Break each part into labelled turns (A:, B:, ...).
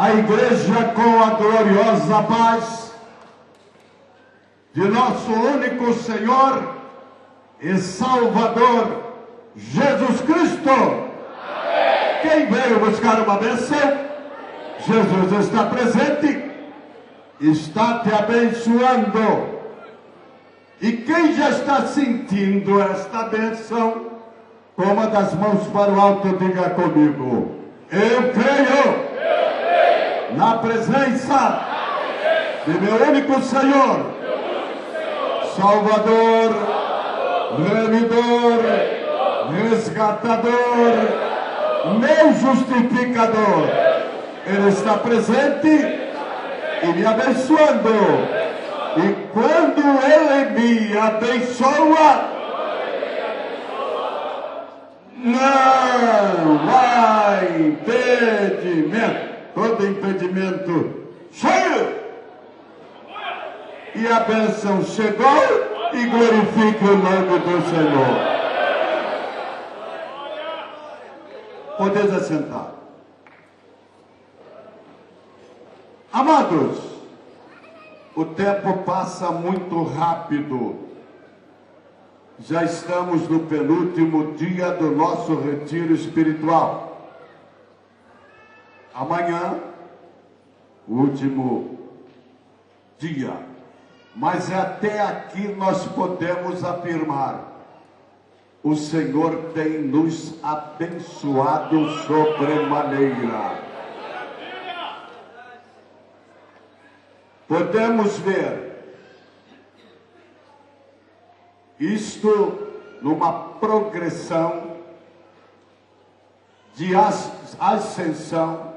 A: a igreja com a gloriosa paz de nosso único Senhor e Salvador, Jesus Cristo. Amém. Quem veio buscar uma bênção, Jesus está presente, está te abençoando. E quem já está sentindo esta bênção, com uma das mãos para o alto, diga comigo: eu creio na presença de meu único Senhor, Salvador, Remidor, Resgatador, meu justificador. Ele está presente e me abençoando. E quando Ele me abençoa, não há impedimento. Todo impedimento cheio. E a bênção chegou, e glorifique o nome do Senhor. Podeis assentar. Amados, o tempo passa muito rápido. Já estamos no penúltimo dia do nosso retiro espiritual. Amanhã, o último dia. Mas até aqui nós podemos afirmar: o Senhor tem nos abençoado sobremaneira. Podemos ver isto numa progressão de ascensão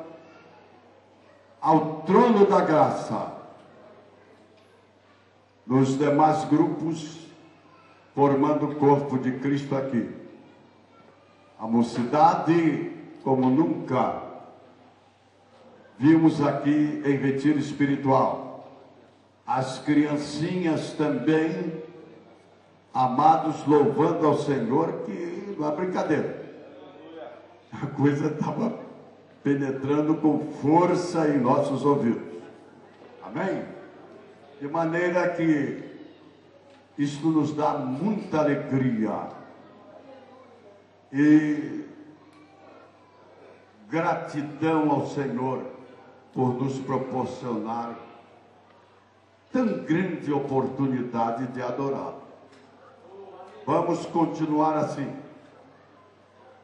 A: ao trono da graça. Nos demais grupos, formando o corpo de Cristo aqui. A mocidade, como nunca vimos aqui em retiro espiritual. As criancinhas também, amados, louvando ao Senhor, que não é brincadeira. A coisa estava penetrando com força em nossos ouvidos. Amém? De maneira que isto nos dá muita alegria e gratidão ao Senhor por nos proporcionar tão grande oportunidade de adorar. Vamos continuar assim,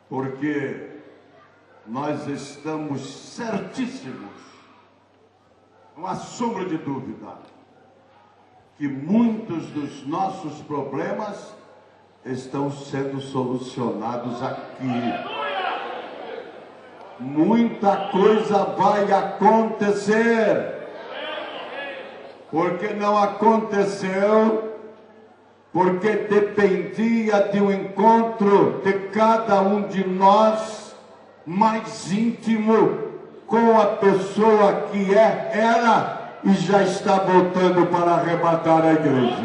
A: porque nós estamos certíssimos, não há sombra de dúvida, que muitos dos nossos problemas estão sendo solucionados aqui. Muita coisa vai acontecer, porque não aconteceu, porque dependia de um encontro de cada um de nós mais íntimo com a pessoa que era e já está voltando para arrebatar a igreja.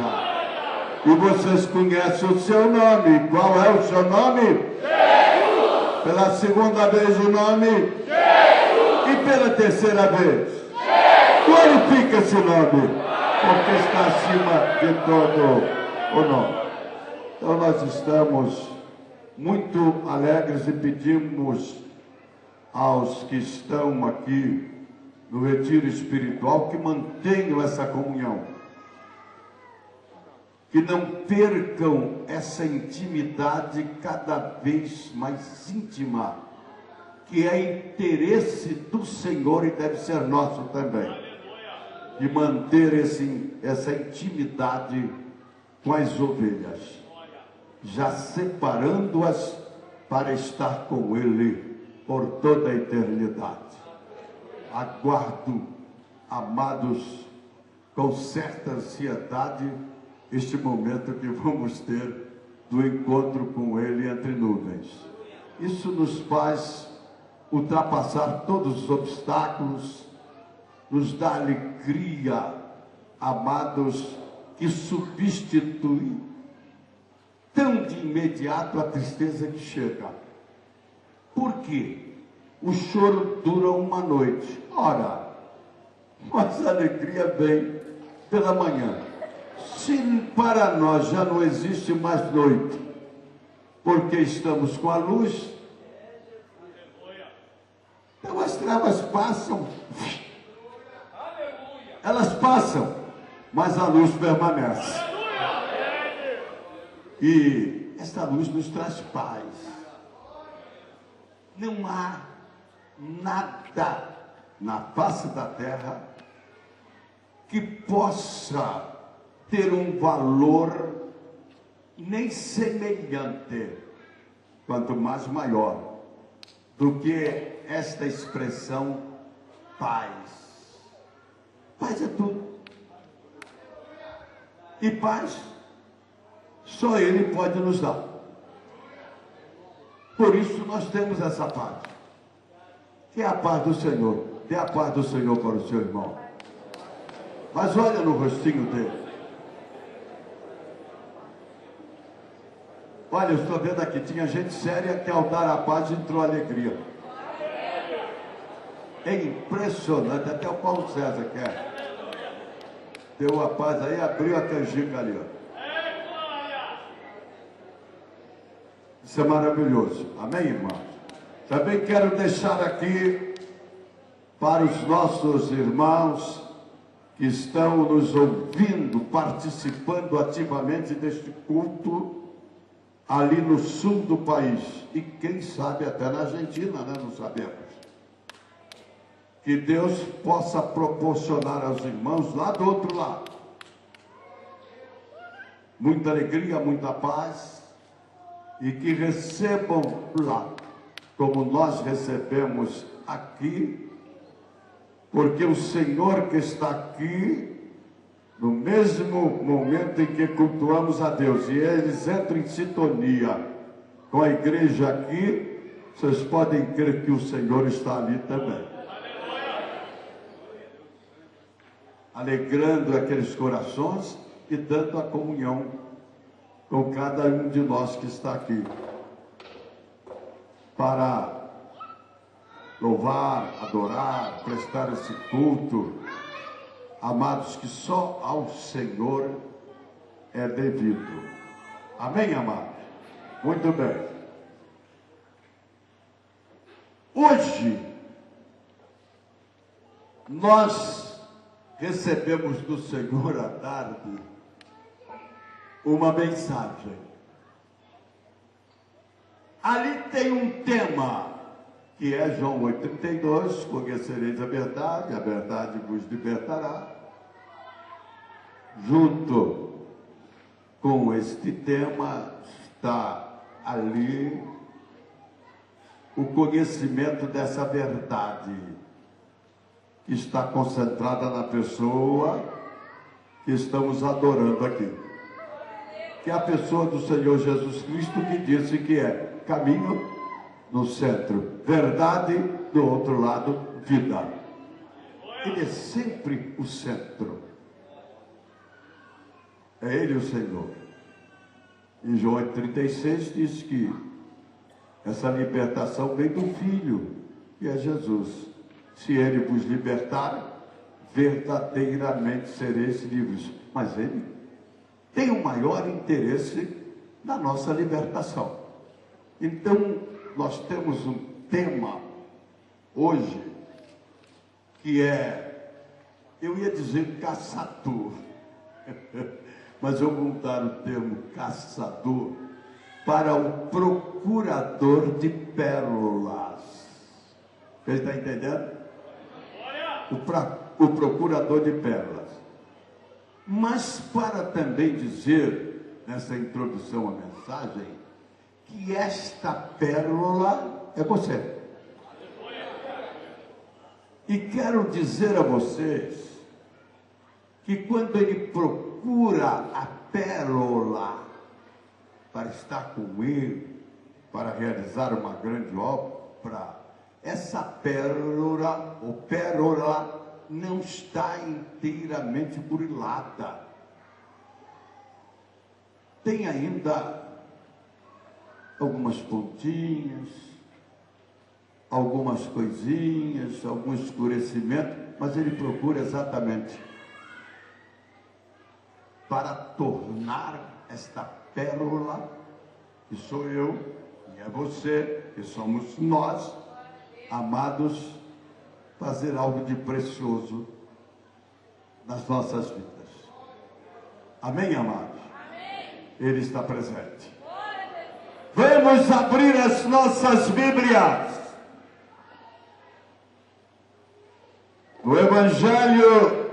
A: E vocês conhecem o seu nome. Qual é o seu nome? Jesus! Pela segunda vez o nome? Jesus! E pela terceira vez? Jesus! Glorifica esse nome, porque está acima de todo o nome. Então nós estamos muito alegres e pedimos aos que estão aqui no retiro espiritual que mantenham essa comunhão, que não percam essa intimidade cada vez mais íntima, que é interesse do Senhor e deve ser nosso também, de manter essa intimidade com as ovelhas, já separando-as para estar com Ele por toda a eternidade. Aguardo, amados, com certa ansiedade, este momento que vamos ter do encontro com Ele entre nuvens. Isso nos faz ultrapassar todos os obstáculos, nos dá alegria, amados, que substitui tão de imediato a tristeza que chega. Por quê? o choro dura uma noite. Ora, mas a alegria vem pela manhã. Se para nós já não existe mais noite, porque estamos com a luz, então as trevas passam. Elas passam, mas a luz permanece. E esta luz nos traz paz. Não há nada na face da terra que possa ter um valor nem semelhante, quanto mais maior, do que esta expressão paz. Paz é tudo. E paz só Ele pode nos dar. Por isso nós temos essa paz. Que é a paz do Senhor. Dê a paz do Senhor para o seu irmão. Mas olha no rostinho dele. Olha, eu estou vendo aqui, tinha gente séria que ao dar a paz entrou alegria. É impressionante, até o Paulo César quer. Deu a paz aí, abriu a canjica ali, ó. Isso é maravilhoso. Amém, irmãos? Também quero deixar aqui para os nossos irmãos que estão nos ouvindo, participando ativamente deste culto, ali no sul do país, e quem sabe até na Argentina, né? Não sabemos. Que Deus possa proporcionar aos irmãos lá do outro lado muita alegria, muita paz, e que recebam lá, como nós recebemos aqui, porque o Senhor que está aqui, no mesmo momento em que cultuamos a Deus, e eles entram em sintonia com a igreja aqui, vocês podem crer que o Senhor está ali também. Alegrando aqueles corações e dando a comunhão com cada um de nós que está aqui, para louvar, adorar, prestar esse culto, amados, que só ao Senhor é devido. Amém, amados? Muito bem. Hoje, nós recebemos do Senhor à tarde uma mensagem. Ali tem um tema, que é João 8,32, conhecereis a verdade vos libertará. Junto com este tema está ali o conhecimento dessa verdade que está concentrada na pessoa que estamos adorando aqui, que é a pessoa do Senhor Jesus Cristo, que disse que é caminho no centro, verdade do outro lado, vida. Ele é sempre o centro. É Ele o Senhor. Em João 8,36 diz que essa libertação vem do Filho, que é Jesus. Se Ele vos libertar, verdadeiramente sereis livres. Mas Ele tem o maior interesse na nossa libertação. Então, nós temos um tema hoje que é, eu ia dizer caçador, mas eu vou mudar o termo caçador para o procurador de pérolas. Você está entendendo? O procurador de pérolas. Mas para também dizer, nessa introdução à mensagem, que esta pérola é você. E quero dizer a vocês que quando ele procura a pérola para estar com ele, para realizar uma grande obra, essa pérola, ou pérola, não está inteiramente burilada. Tem ainda algumas pontinhas, algumas coisinhas, algum escurecimento, mas ele procura exatamente para tornar esta pérola, que sou eu e é você, que somos nós, amados, fazer algo de precioso nas nossas vidas. Amém, amados? Amém. Ele está presente. Vamos abrir as nossas Bíblias no Evangelho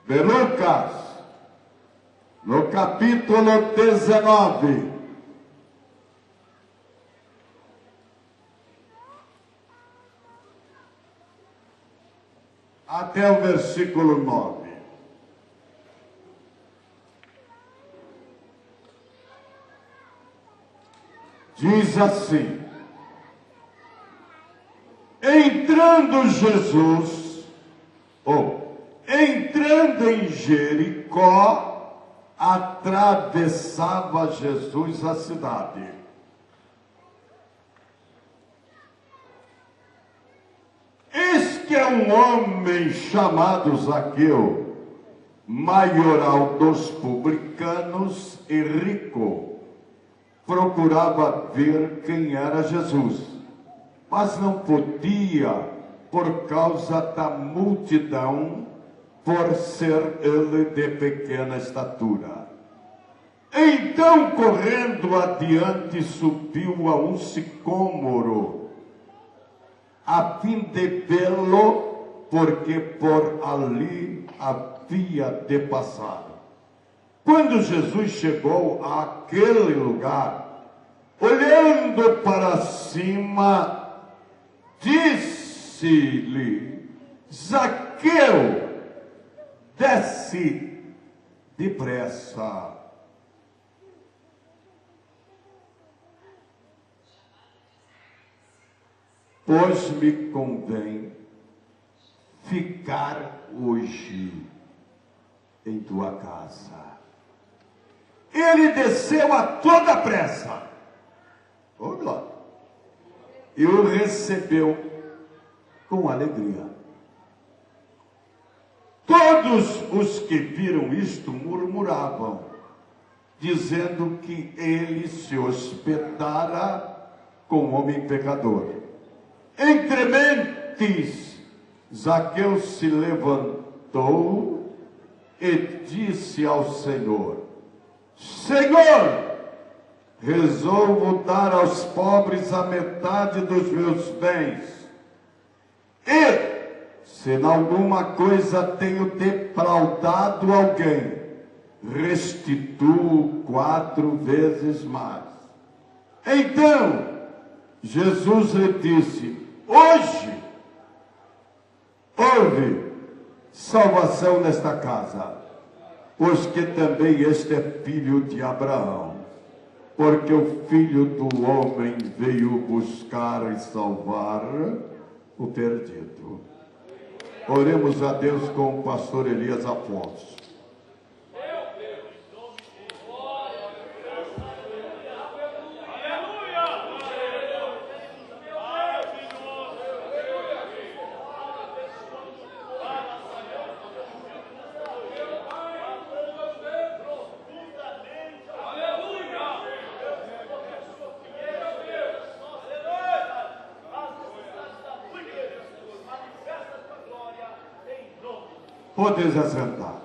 A: de Lucas, no capítulo 19. Até o versículo 9. Diz assim: entrando Jesus, entrando em Jericó, atravessava Jesus a cidade. Eis que é um homem chamado Zaqueu, maioral dos publicanos e rico, procurava ver quem era Jesus, mas não podia por causa da multidão, por ser ele de pequena estatura. Então, correndo adiante, subiu a um sicômoro, a fim de vê-lo, porque por ali havia de passar. Quando Jesus chegou àquele lugar, olhando para cima, disse-lhe: Zaqueu, desce depressa. Pois me convém ficar hoje em tua casa. Ele desceu a toda pressa, e o recebeu com alegria. Todos os que viram isto murmuravam, dizendo que ele se hospedara com um homem pecador. Entre mentes, Zaqueu se levantou e disse ao Senhor: Senhor, resolvo dar aos pobres a metade dos meus bens, e, se em alguma coisa tenho defraudado alguém, restituo 4 vezes mais. Então, Jesus lhe disse: hoje houve salvação nesta casa, pois que também este é filho de Abraão, porque o Filho do Homem veio buscar e salvar o perdido. Oremos a Deus com o pastor Elias Afonso. Podeis assentar.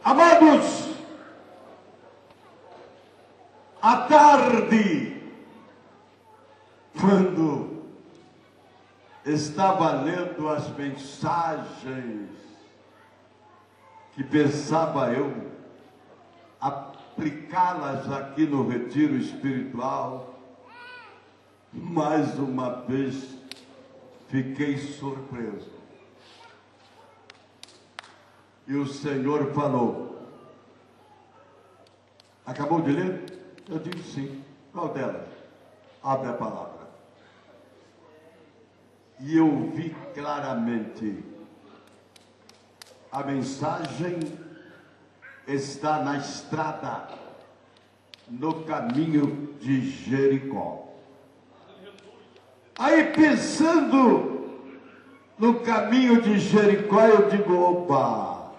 A: Amados, à tarde, quando estava lendo as mensagens que pensava eu aplicá-las aqui no retiro espiritual, mais uma vez fiquei surpreso. E o Senhor falou: acabou de ler? Eu digo sim. Qual delas? Abre a palavra. E eu vi claramente: a mensagem está na estrada no caminho de Jericó. Aí, pensando no caminho de Jericó, eu digo, opa,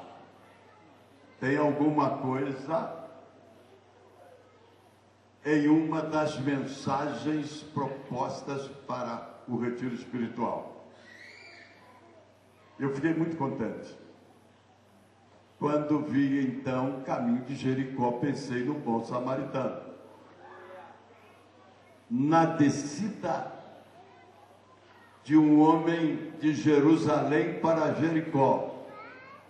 A: tem alguma coisa em uma das mensagens propostas para o retiro espiritual. Eu fiquei muito contente. Quando vi, então, o caminho de Jericó, pensei no bom samaritano. Na descida de um homem de Jerusalém para Jericó,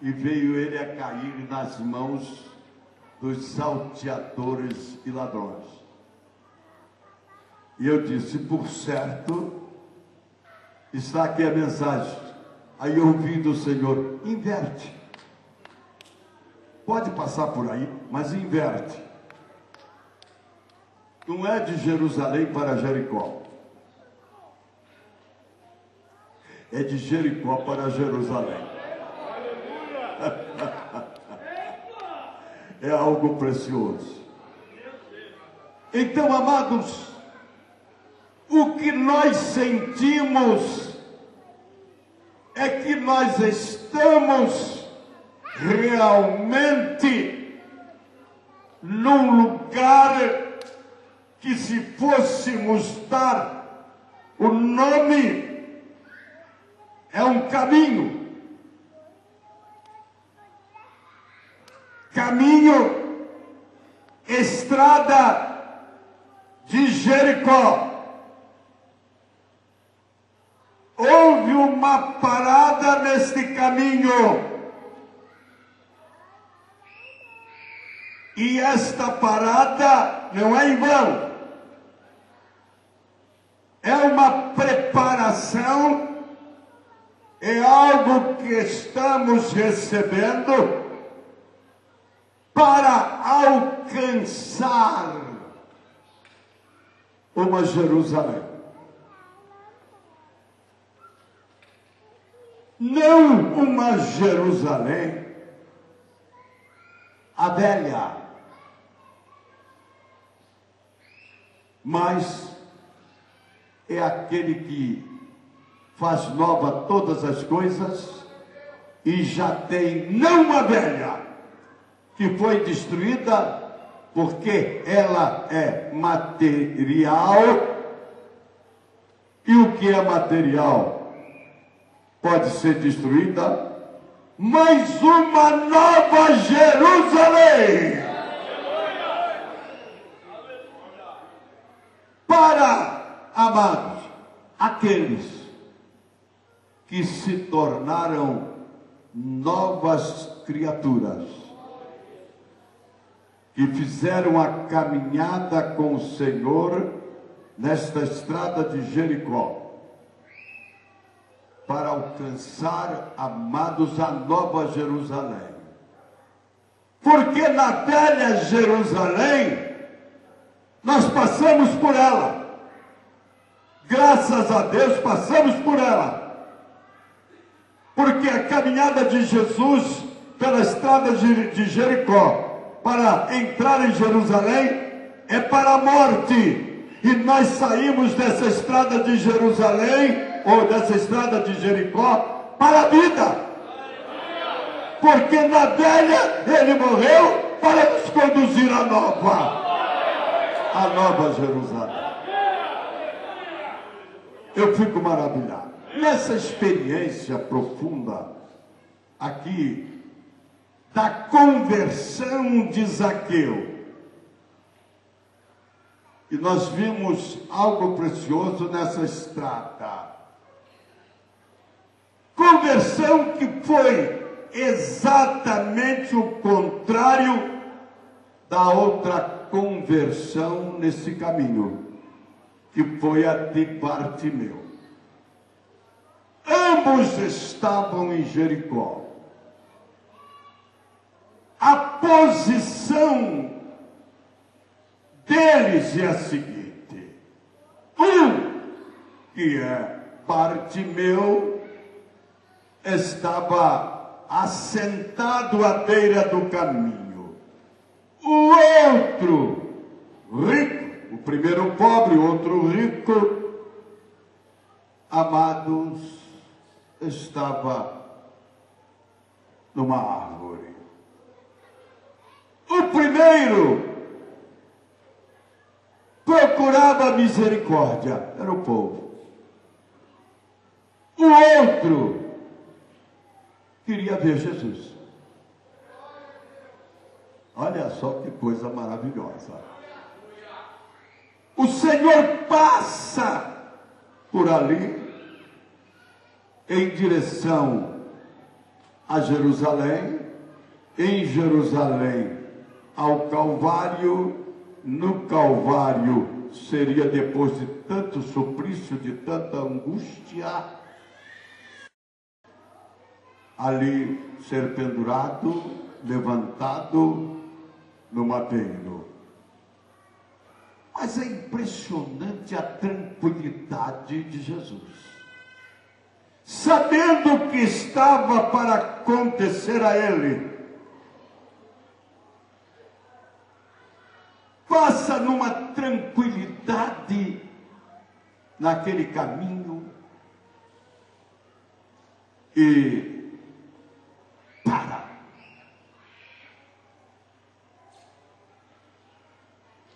A: e veio ele a cair nas mãos dos salteadores e ladrões. E eu disse, por certo, está aqui a mensagem. Aí eu ouvi do Senhor, inverte. Pode passar por aí, mas inverte. Não é de Jerusalém para Jericó. É de Jericó para Jerusalém. É algo precioso. Então, amados, o que nós sentimos é que nós estamos realmente num lugar que, se fôssemos dar o nome, é um caminho. Caminho, estrada de Jericó. Houve uma parada neste caminho. E esta parada não é em vão. É uma preparação, é algo que estamos recebendo para alcançar uma Jerusalém. Não uma Jerusalém, a velha, mas é aquele que faz nova todas as coisas e já tem não a velha, que foi destruída porque ela é material, e o que é material pode ser destruída, mas uma nova Jerusalém para, amados, aqueles que se tornaram novas criaturas, que fizeram a caminhada com o Senhor nesta estrada de Jericó, para alcançar, amados, a nova Jerusalém. Porque na velha Jerusalém, nós passamos por ela. Graças a Deus, passamos por ela. Porque a caminhada de Jesus pela estrada de Jericó, para entrar em Jerusalém, é para a morte. E nós saímos dessa estrada de Jerusalém, ou dessa estrada de Jericó, para a vida. Porque na velha ele morreu para nos conduzir à nova Jerusalém. Eu fico maravilhado. Nessa experiência profunda aqui da conversão de Zaqueu, e nós vimos algo precioso nessa estrada. Conversão que foi exatamente o contrário da outra conversão nesse caminho, que foi a de Bartimeu. Ambos estavam em Jericó. A posição deles é a seguinte: que é Bartimeu, estava assentado à beira do caminho. O outro rico, o primeiro pobre, o outro rico, amados, estava numa árvore. O primeiro procurava misericórdia, era o povo. O outro queria ver Jesus. Olha só que coisa maravilhosa. O Senhor passa por ali em direção a Jerusalém, em Jerusalém ao Calvário. No Calvário seria, depois de tanto suplício, de tanta angústia, ali ser pendurado, levantado no madeiro. Mas é impressionante a tranquilidade de Jesus. Sabendo o que estava para acontecer a ele, passa numa tranquilidade naquele caminho e para.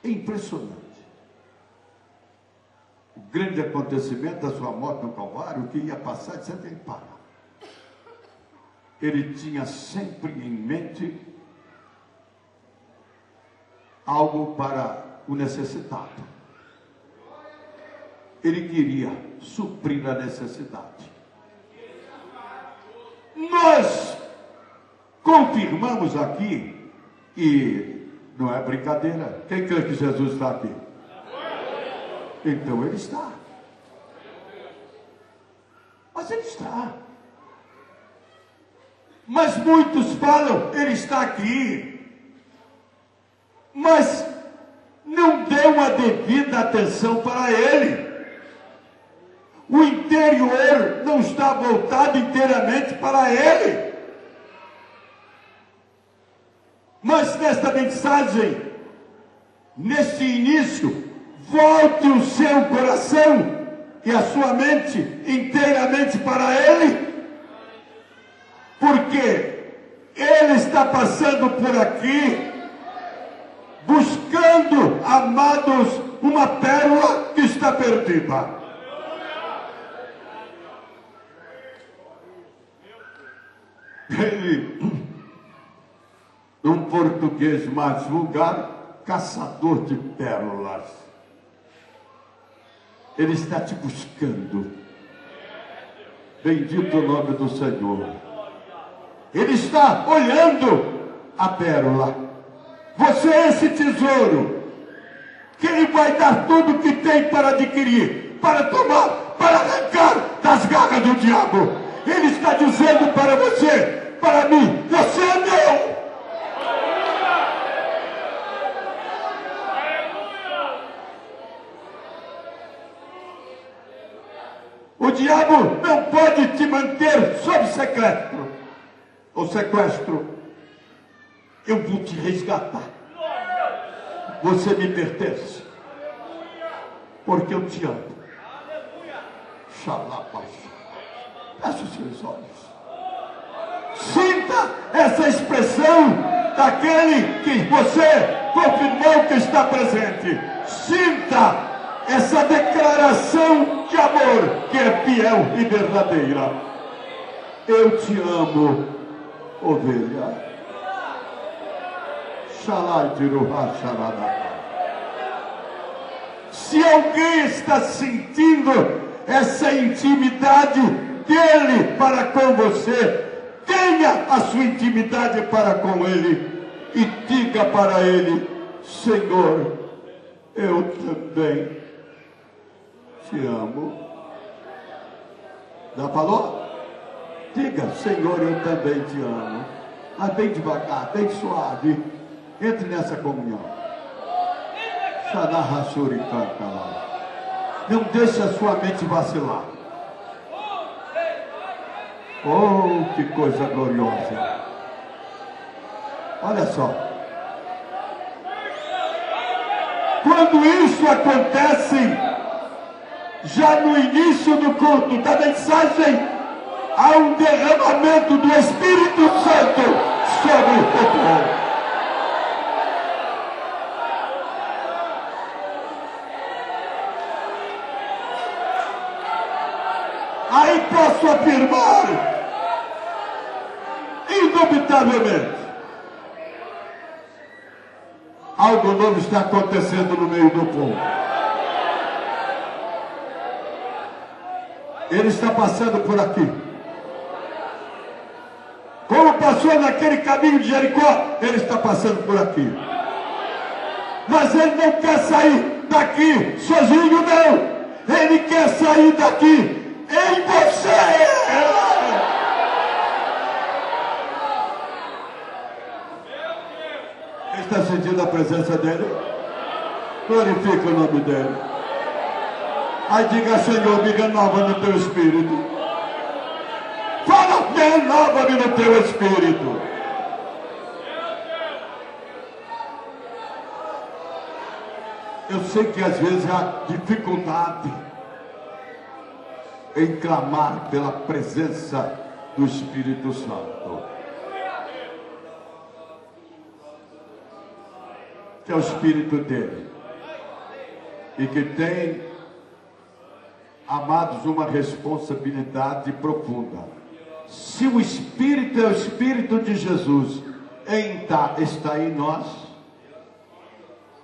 A: É impressionante. O grande acontecimento da sua morte no Calvário, o que ia passar, de sempre ele para. Ele tinha sempre em mente algo para o necessitado. Ele queria suprir a necessidade. Nós confirmamos aqui, e não é brincadeira, quem crê que Jesus está aqui? Então ele está. Mas ele está. Mas muitos falam, ele está aqui. Mas não deu a devida atenção para ele. O interior não está voltado inteiramente para ele. Mas nesta mensagem, neste início, volte o seu coração e a sua mente inteiramente para ele, porque ele está passando por aqui, buscando, amados, uma pérola que está perdida. Ele, num português mais vulgar, caçador de pérolas. Ele está te buscando. Bendito o nome do Senhor. Ele está olhando a pérola. Você é esse tesouro que ele vai dar tudo o que tem para adquirir, para tomar, para arrancar das garras do diabo. Ele está dizendo para você, para mim, você é meu. O diabo não pode te manter sob sequestro ou sequestro. Eu vou te resgatar. Você me pertence. Porque eu te amo. Xalapaz. Feche os seus olhos. Sinta essa expressão daquele que você confirmou que está presente. Sinta essa declaração de amor que é fiel e verdadeira. Eu te amo, ovelha. Se alguém está sentindo essa intimidade dele para com você, tenha a sua intimidade para com ele e diga para ele: Senhor, eu também te amo. Já falou? Diga: Senhor, eu também te amo. Mas bem devagar, bem suave. Entre nessa comunhão. Não deixe a sua mente vacilar. Oh, que coisa gloriosa. Olha só. Quando isso acontece, já no início do culto, da mensagem, há um derramamento do Espírito Santo sobre o povo. Aí posso afirmar, indubitavelmente, algo novo está acontecendo no meio do povo. Ele está passando por aqui. Como passou naquele caminho de Jericó, ele está passando por aqui. Mas ele não quer sair daqui sozinho, não. Ele quer sair daqui em você. Está sentindo a presença dele? Glorifica o nome dele. Aí diga: Senhor, me renova no teu espírito. Fala: renova-me no teu espírito. Eu sei que às vezes há dificuldade em clamar pela presença do Espírito Santo, que é o Espírito dele, e que tem, amados, uma responsabilidade profunda. Se o Espírito é o Espírito de Jesus, está em nós,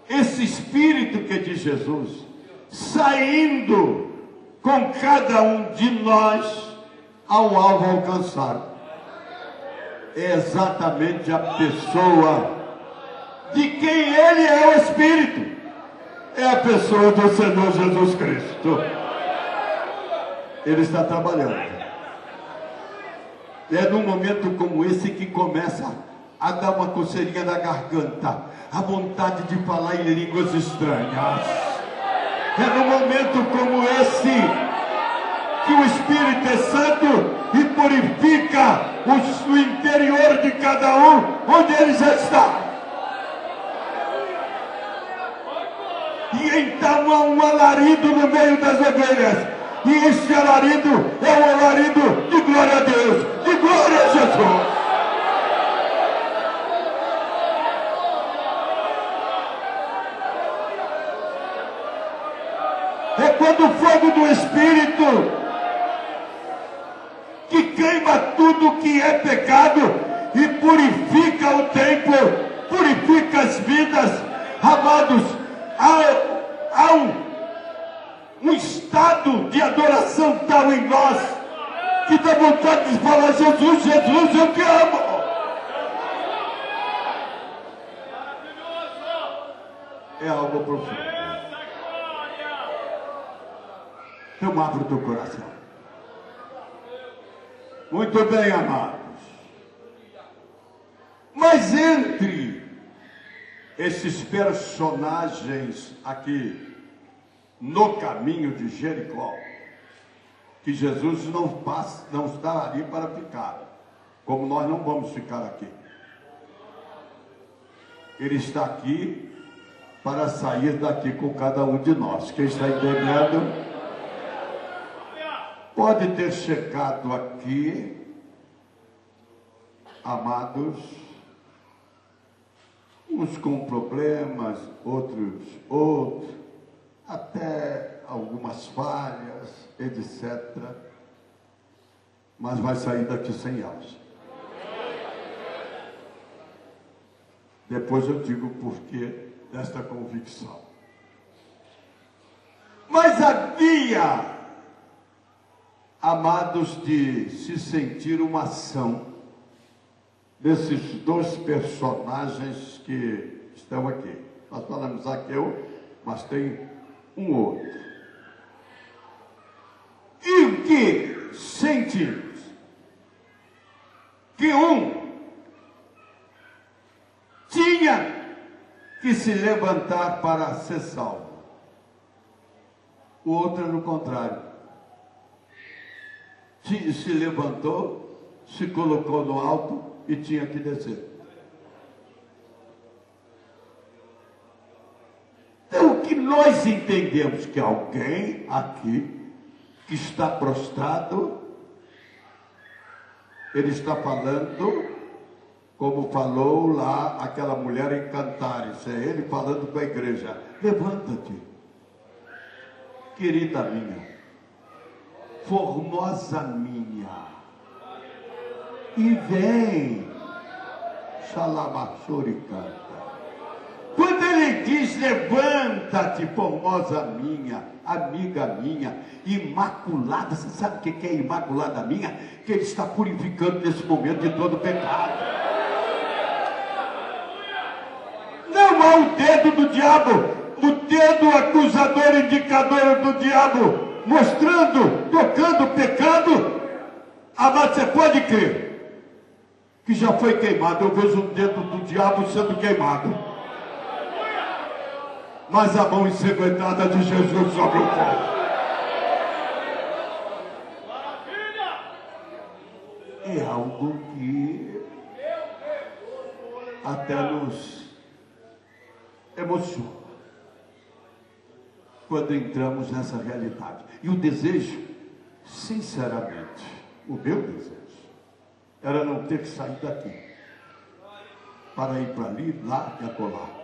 A: esse Espírito que é de Jesus, saindo com cada um de nós ao alvo alcançado, é exatamente a pessoa de quem ele é o Espírito. É a pessoa do Senhor Jesus Cristo. Ele está trabalhando. É num momento como esse que começa a dar uma coceirinha na garganta, a vontade de falar em línguas estranhas. É num momento como esse que o Espírito é santo e purifica o interior de cada um, onde ele já está. E então há um alarido no meio das ovelhas. E esse alarido é um alarido de glória a Deus, de glória a Jesus. É quando o fogo do Espírito, que queima tudo que é pecado e purifica o templo, purifica as vidas, amados, há um estado de adoração tal em nós, que dá vontade de falar: Jesus, Jesus, eu te amo. É algo profundo. Então abre o teu coração. Muito bem, amados. Mas entre esses personagens aqui no caminho de Jericó, que Jesus não está ali para ficar, como nós não vamos ficar aqui. Ele está aqui para sair daqui com cada um de nós. Quem está entendendo? Pode ter chegado aqui, amados, uns com problemas, outros, até algumas falhas, etc. Mas vai sair daqui sem elas. Depois eu digo o porquê desta convicção. Mas havia, amados, de se sentir uma ação desses dois personagens que estão aqui. Nós falamos Zaqueu, mas tem um outro. E o que sentimos? Que um tinha que se levantar para ser salvo. O outro era o contrário. Se levantou, se colocou no alto e tinha que descer. Então, o nós entendemos que alguém aqui que está prostrado, ele está falando, como falou lá aquela mulher em Cantares, é ele falando com a igreja: levanta-te, querida minha, formosa minha, e vem, Xalabachoricanta. Quando ele diz levanta-te, formosa minha, amiga minha, imaculada, você sabe o que é imaculada minha? Que ele está purificando nesse momento de todo pecado. Não há o dedo do diabo, o dedo acusador, indicador do diabo, mostrando, tocando, pecado. Mas você pode crer que já foi queimado. Eu vejo o dedo do diabo sendo queimado, mas a mão ensanguentada de Jesus sobre o povo. É algo que até nos emociona quando entramos nessa realidade. E o desejo, sinceramente, o meu desejo, era não ter que sair daqui para ir para ali, lá e acolá.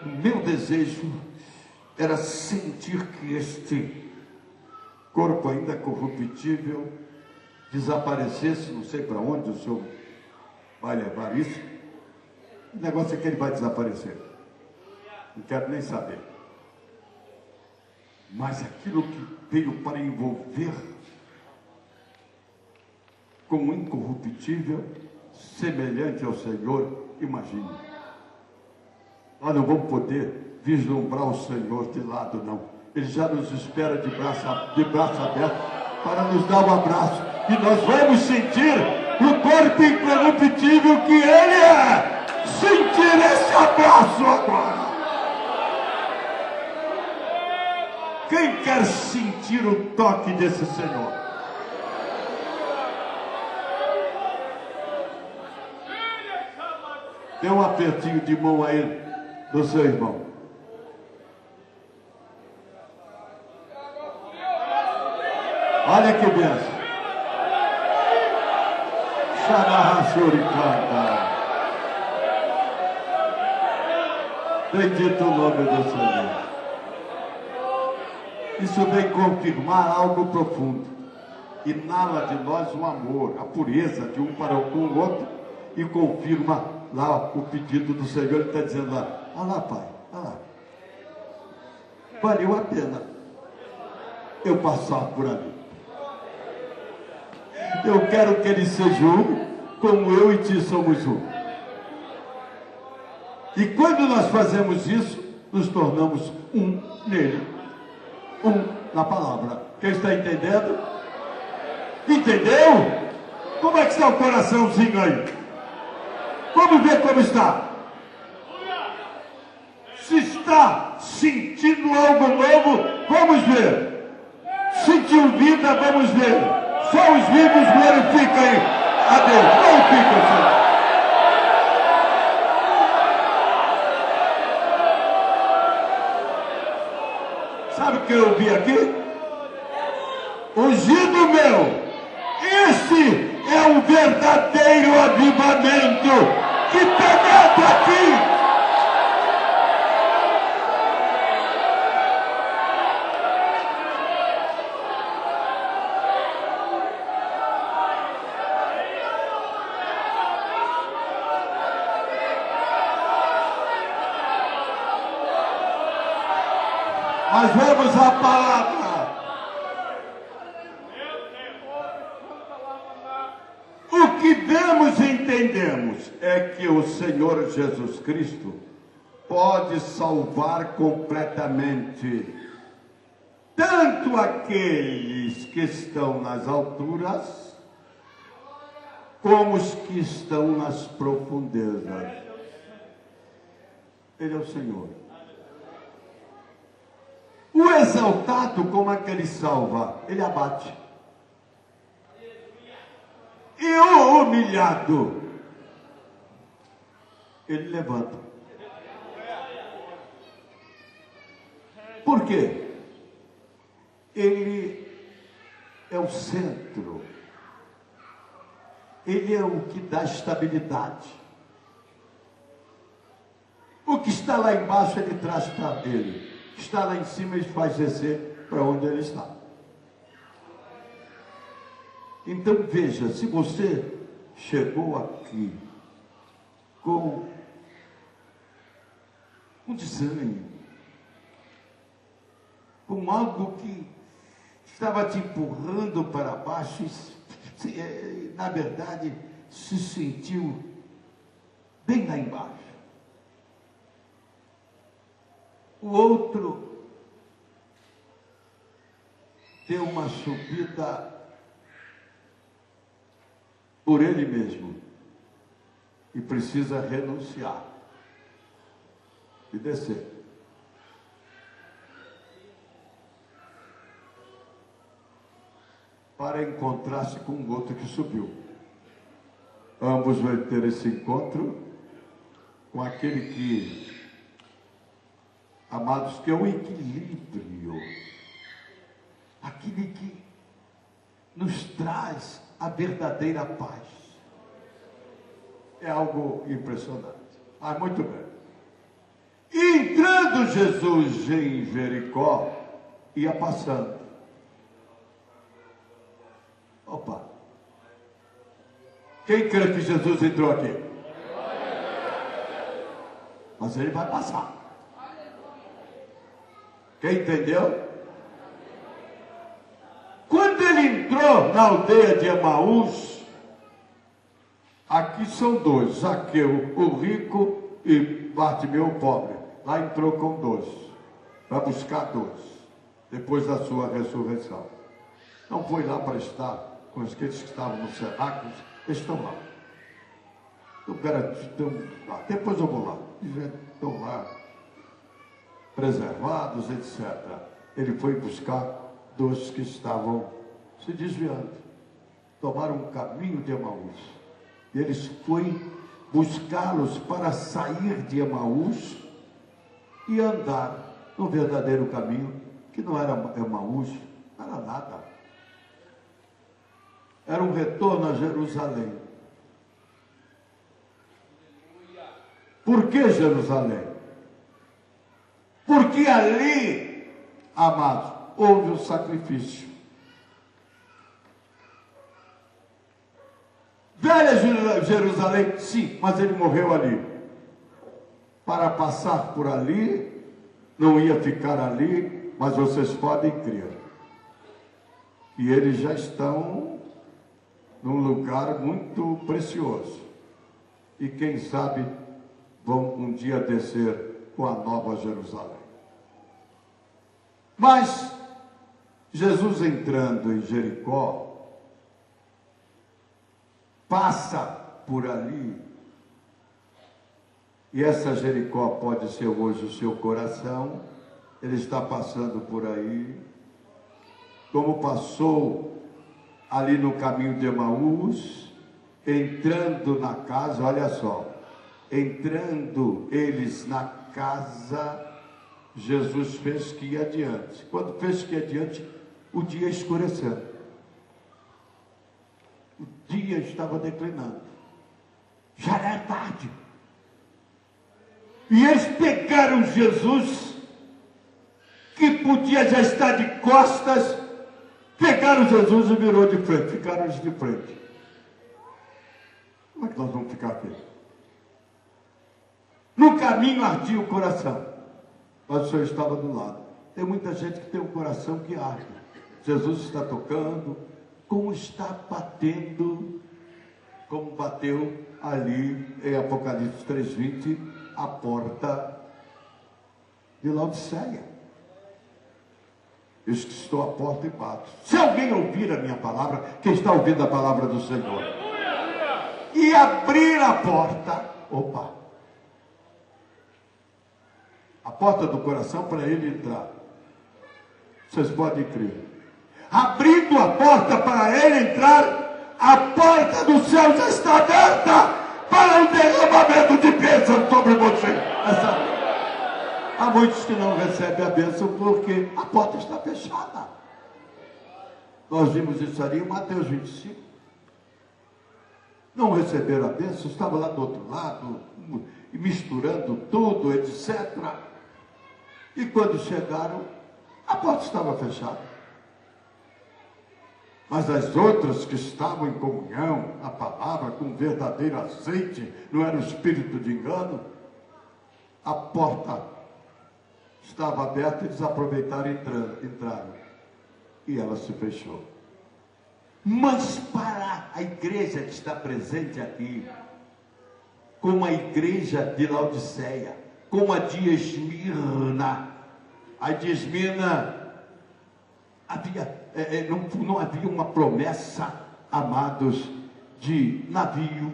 A: O meu desejo era sentir que este corpo ainda corruptível desaparecesse. Não sei para onde o Senhor vai levar isso. O negócio é que ele vai desaparecer. Não quero nem saber. Mas aquilo que veio para envolver como incorruptível, semelhante ao Senhor, imagine. Nós não vamos poder vislumbrar o Senhor de lado, não. Ele já nos espera de braço aberto para nos dar um abraço. E nós vamos sentir o corpo incorruptível que Ele é. Sentir esse abraço agora. Quem quer sentir o toque desse Senhor? Dê um apertinho de mão a Ele, do seu irmão. Olha que benção. Xarahachuricanta. Bendito o nome do Senhor. Isso vem confirmar algo profundo. Inala de nós o amor, a pureza de um para com o outro, e confirma lá o pedido do Senhor. Ele está dizendo lá: olha lá, Pai, olha lá, valeu a pena eu passar por ali. Eu quero que Ele seja um, como eu e ti somos um. E quando nós fazemos isso, nos tornamos um nele, um na palavra. Quem está entendendo? Entendeu? Como é que está o coraçãozinho aí? Vamos ver como está. Se está sentindo algo novo, vamos ver. Sentiu vida, vamos ver. Só os vivos glorificam a Deus. Glorifica o Senhor. Sabe o que eu vi aqui? Ungido meu. Esse é o verdadeiro avivamento que penetra aqui. Mas vamos à palavra. O que vemos e entendemos é que o Senhor Jesus Cristo pode salvar completamente tanto aqueles que estão nas alturas como os que estão nas profundezas. Ele é o Senhor. O exaltado, como é que Ele salva? Ele abate. E o humilhado, Ele levanta. Por quê? Ele é o centro. Ele é o que dá estabilidade. O que está lá embaixo, ele traz para ele. O que está lá em cima, ele faz descer para onde ele está. Então veja, se você chegou aqui com um desânimo, com algo que estava te empurrando para baixo, e, na verdade, se sentiu bem lá embaixo. O outro deu uma subida por ele mesmo e precisa renunciar e descer. Para encontrar-se com o outro que subiu. Ambos vão ter esse encontro com aquele que, amados, que é o equilíbrio, aquele que nos traz a verdadeira paz. É algo impressionante. Ah, muito bem. E entrando Jesus em Jericó, ia passando. Opa! Quem crê que Jesus entrou aqui? Mas ele vai passar. Quem entendeu? Quando ele entrou na aldeia de Emaús, aqui são dois, Zaqueu, o rico, e Bartimeu, o pobre. Lá entrou com dois, para buscar dois, depois da sua ressurreição. Não foi lá para estar com aqueles que estavam nos cenáculos, eles estão lá. Estão lá. Depois eu vou lá. Eles estão lá, preservados, etc. Ele foi buscar dois que estavam se desviando. Tomaram um caminho de Emaús. E eles foi buscá-los para sair de Emaús e andar no verdadeiro caminho, que não era Emaús, não era nada. Era um retorno a Jerusalém. Por que Jerusalém? Porque ali, amados, houve o sacrifício. Velha Jerusalém, sim, mas ele morreu ali. Para passar por ali, não ia ficar ali, mas vocês podem crer. E eles já estão num lugar muito precioso. E quem sabe vão um dia descer com a nova Jerusalém. Mas Jesus entrando em Jericó, passa por ali, e essa Jericó pode ser hoje o seu coração. Ele está passando por aí, como passou ali no caminho de Emaús, entrando na casa, olha só, entrando eles na casa, Jesus fez que ia adiante. Quando fez que ia adiante, o dia escureceu. O dia estava declinando. Já era tarde. E eles pegaram Jesus, que podia já estar de costas, pegaram Jesus e virou de frente. Ficaram eles de frente. Como é que nós vamos ficar aqui? No caminho ardia o coração, mas o Senhor estava do lado. Tem muita gente que tem um coração que arde. Jesus está tocando, como está batendo, como bateu ali em Apocalipse 3:20, a porta de Laodiceia. Eu estou à porta e bato. Se alguém ouvir a minha palavra, quem está ouvindo a palavra do Senhor, e abrir a porta, opa, a porta do coração para ele entrar. Vocês podem crer. Abrindo a porta para ele entrar, a porta do céu já está aberta para o derramamento de bênçãos sobre você. Há muitos que não recebem a bênção porque a porta está fechada. Nós vimos isso ali em Mateus 25. Não receberam a bênção, estavam lá do outro lado, misturando tudo, etc. E quando chegaram, a porta estava fechada. Mas as outras que estavam em comunhão, a palavra, com verdadeiro azeite, não era o espírito de engano, a porta estava aberta e eles aproveitaram e entraram. E ela se fechou. Mas para a igreja que está presente aqui, como a igreja de Laodiceia, como a de Esmirna, a de Esmirna não havia uma promessa, amados, de navio,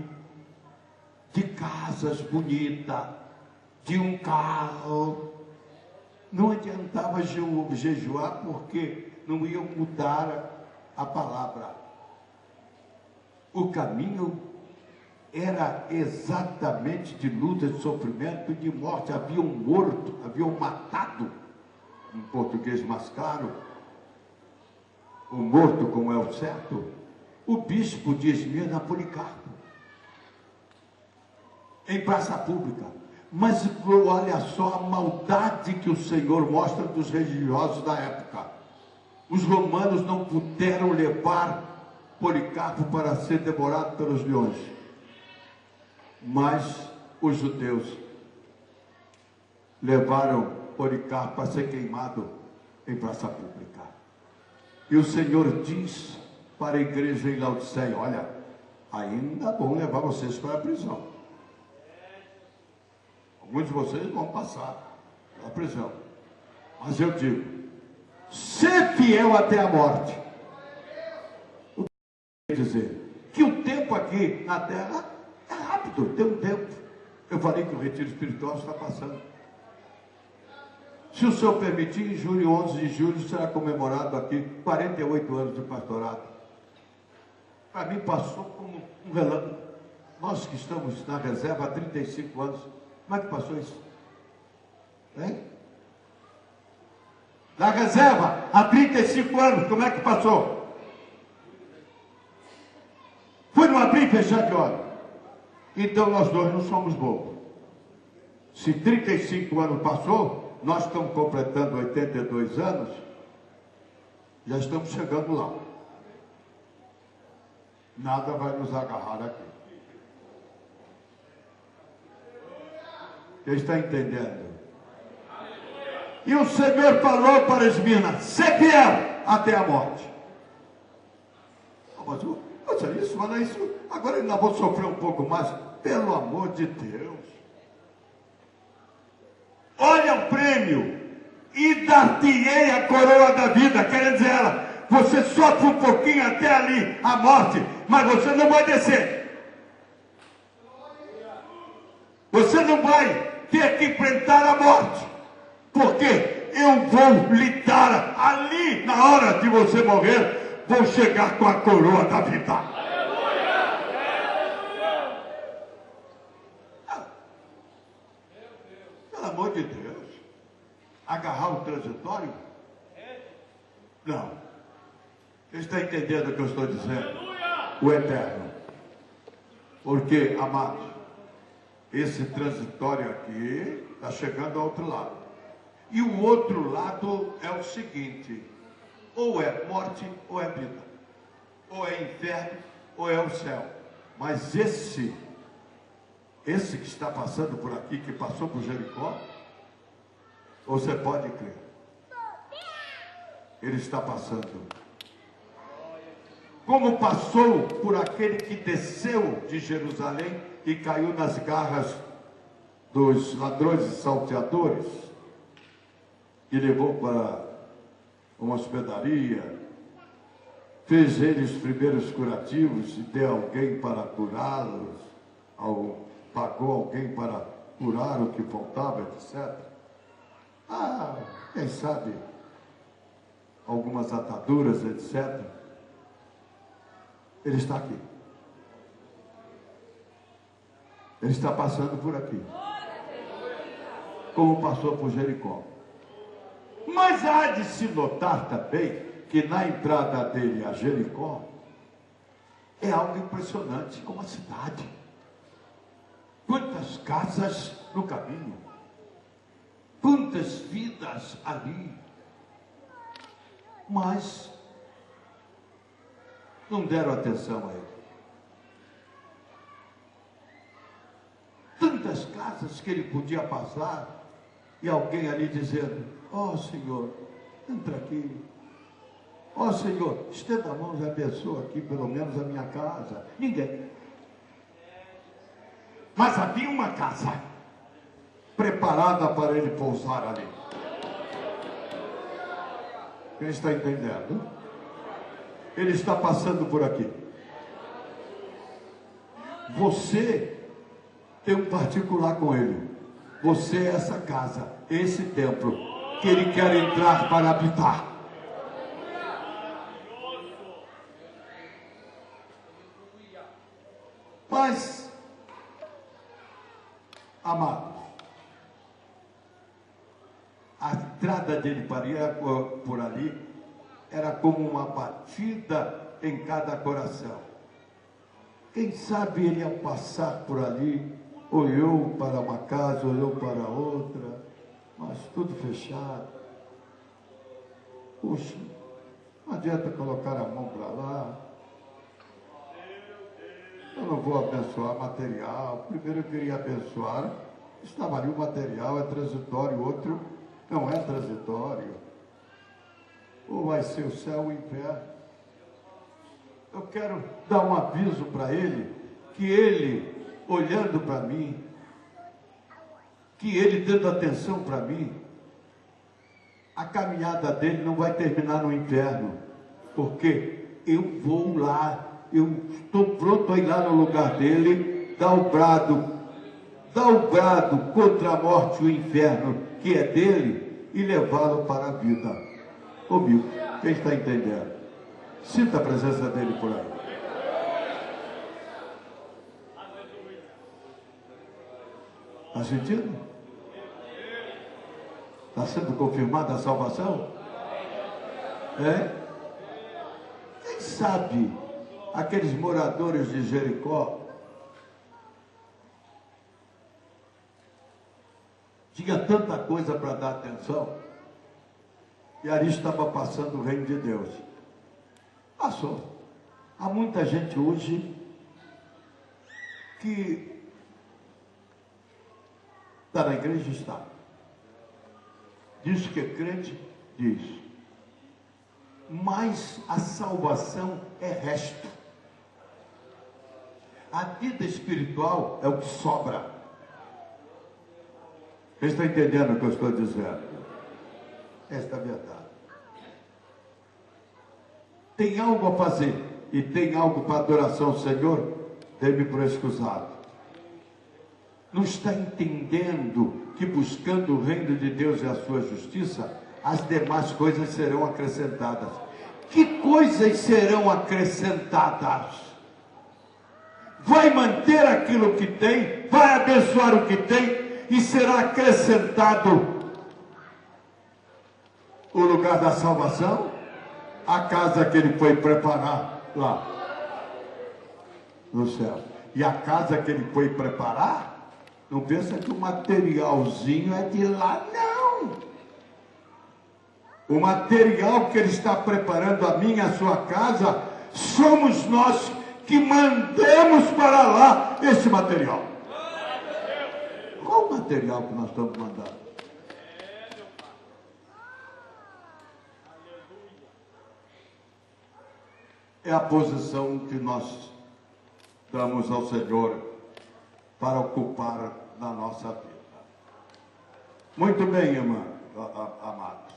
A: de casas bonitas, de um carro. Não adiantava jejuar porque não iam mudar a palavra. O caminho era exatamente de luta, de sofrimento e de morte. Havia um morto, havia um matado, em português mais claro, o morto, como é o certo, o bispo de Esmirna, Policarpo, em praça pública. Mas olha só a maldade que o Senhor mostra dos religiosos da época. Os romanos não puderam levar Policarpo para ser devorado pelos leões, mas os judeus levaram Policarpo para ser queimado em praça pública. E o Senhor diz para a igreja em Laodiceia: olha, ainda vão levar vocês para a prisão. Alguns de vocês vão passar pela prisão. Mas eu digo, ser fiel até a morte. O que quer dizer? Que o tempo aqui na terra é rápido, tem um tempo. Eu falei que o retiro espiritual está passando. Se o Senhor permitir, em julho, 11 de julho, será comemorado aqui 48 anos de pastorado. Para mim passou como um relâmpago. Nós que estamos na reserva há 35 anos, como é que passou isso? Hein? Na reserva, há 35 anos, como é que passou? Fui no abrir e fechar de olho. Então nós dois não somos bobos. Se 35 anos passou, nós estamos completando 82 anos, já estamos chegando lá. Nada vai nos agarrar aqui. Você está entendendo? E o Senhor falou para Esmirna: ser fiel até a morte. Mas isso, mas isso, agora ainda vou sofrer um pouco mais. Pelo amor de Deus. Olha o prêmio. E dar-te-ei a coroa da vida. Quer dizer ela, você sofre um pouquinho até ali, a morte, mas você não vai descer. Você não vai ter que enfrentar a morte. Porque eu vou lhe dar ali, na hora de você morrer, vou chegar com a coroa da vida. Pelo amor de Deus. Agarrar o transitório? Não. Você está entendendo o que eu estou dizendo? O eterno. Porque, amados, esse transitório aqui está chegando ao outro lado. E o outro lado é o seguinte: ou é morte ou é vida, ou é inferno ou é o céu. Mas esse que está passando por aqui, que passou por Jericó, você pode crer, ele está passando. Como passou por aquele que desceu de Jerusalém e caiu nas garras dos ladrões e salteadores, e levou para uma hospedaria, fez eles os primeiros curativos, e deu alguém para curá-los, pagou alguém para curar o que faltava, etc. Quem sabe, algumas ataduras, etc. Ele está aqui. Ele está passando por aqui. como passou por Jericó. Mas há de se notar também que na entrada dele a Jericó é algo impressionante, como a cidade. Quantas casas no caminho, quantas vidas ali, mas não deram atenção a ele. Tantas casas que ele podia passar e alguém ali dizendo: ó Senhor, entra aqui. Ó Senhor, estenda a mão e abençoa aqui pelo menos a minha casa. Ninguém. Mas havia uma casa preparada para ele pousar ali. Quem está entendendo? Ele está passando por aqui. Você tem um particular com ele. Você é essa casa, esse templo que ele quer entrar para habitar. Mas, amados, a entrada dele por ali era como uma batida em cada coração. Quem sabe ele, ao passar por ali, olhou para uma casa, olhou para outra, mas tudo fechado. Puxa, não adianta colocar a mão para lá. Eu não vou abençoar material. Primeiro eu queria abençoar. Estava ali o material, é transitório, o outro não é transitório. Ou vai ser o céu ou o inferno. Eu quero dar um aviso para ele, que ele, olhando para mim, que ele dando atenção para mim, a caminhada dele não vai terminar no inferno, porque eu vou lá, eu estou pronto a ir lá no lugar dele, dar o brado contra a morte e o inferno, que é dele, e levá-lo para a vida. Comigo, quem está entendendo? Sinta a presença dele por aí. Está sentindo? Está sendo confirmada a salvação? É? Quem sabe aqueles moradores de Jericó tinha tanta coisa para dar atenção, e ali estava passando o reino de Deus. Passou. Há muita gente hoje que está na igreja, está. Diz que é crente, diz. Mas a salvação é resto. A vida espiritual é o que sobra. Você está entendendo o que eu estou dizendo? Esta é a verdade. Tem algo a fazer e tem algo para adoração ao Senhor, dê-me por excusado. Não está entendendo que buscando o reino de Deus e a sua justiça, as demais coisas serão acrescentadas. Que coisas serão acrescentadas? Vai manter aquilo que tem, vai abençoar o que tem, e será acrescentado o lugar da salvação, a casa que ele foi preparar lá no céu. E a casa que ele foi preparar, não pensa que o materialzinho é de lá, não. O material que ele está preparando a mim e a sua casa, somos nós que mandamos para lá esse material. Qual o material que nós estamos mandando? É a posição que nós damos ao Senhor para ocupar na nossa vida. Muito bem, irmã, amados.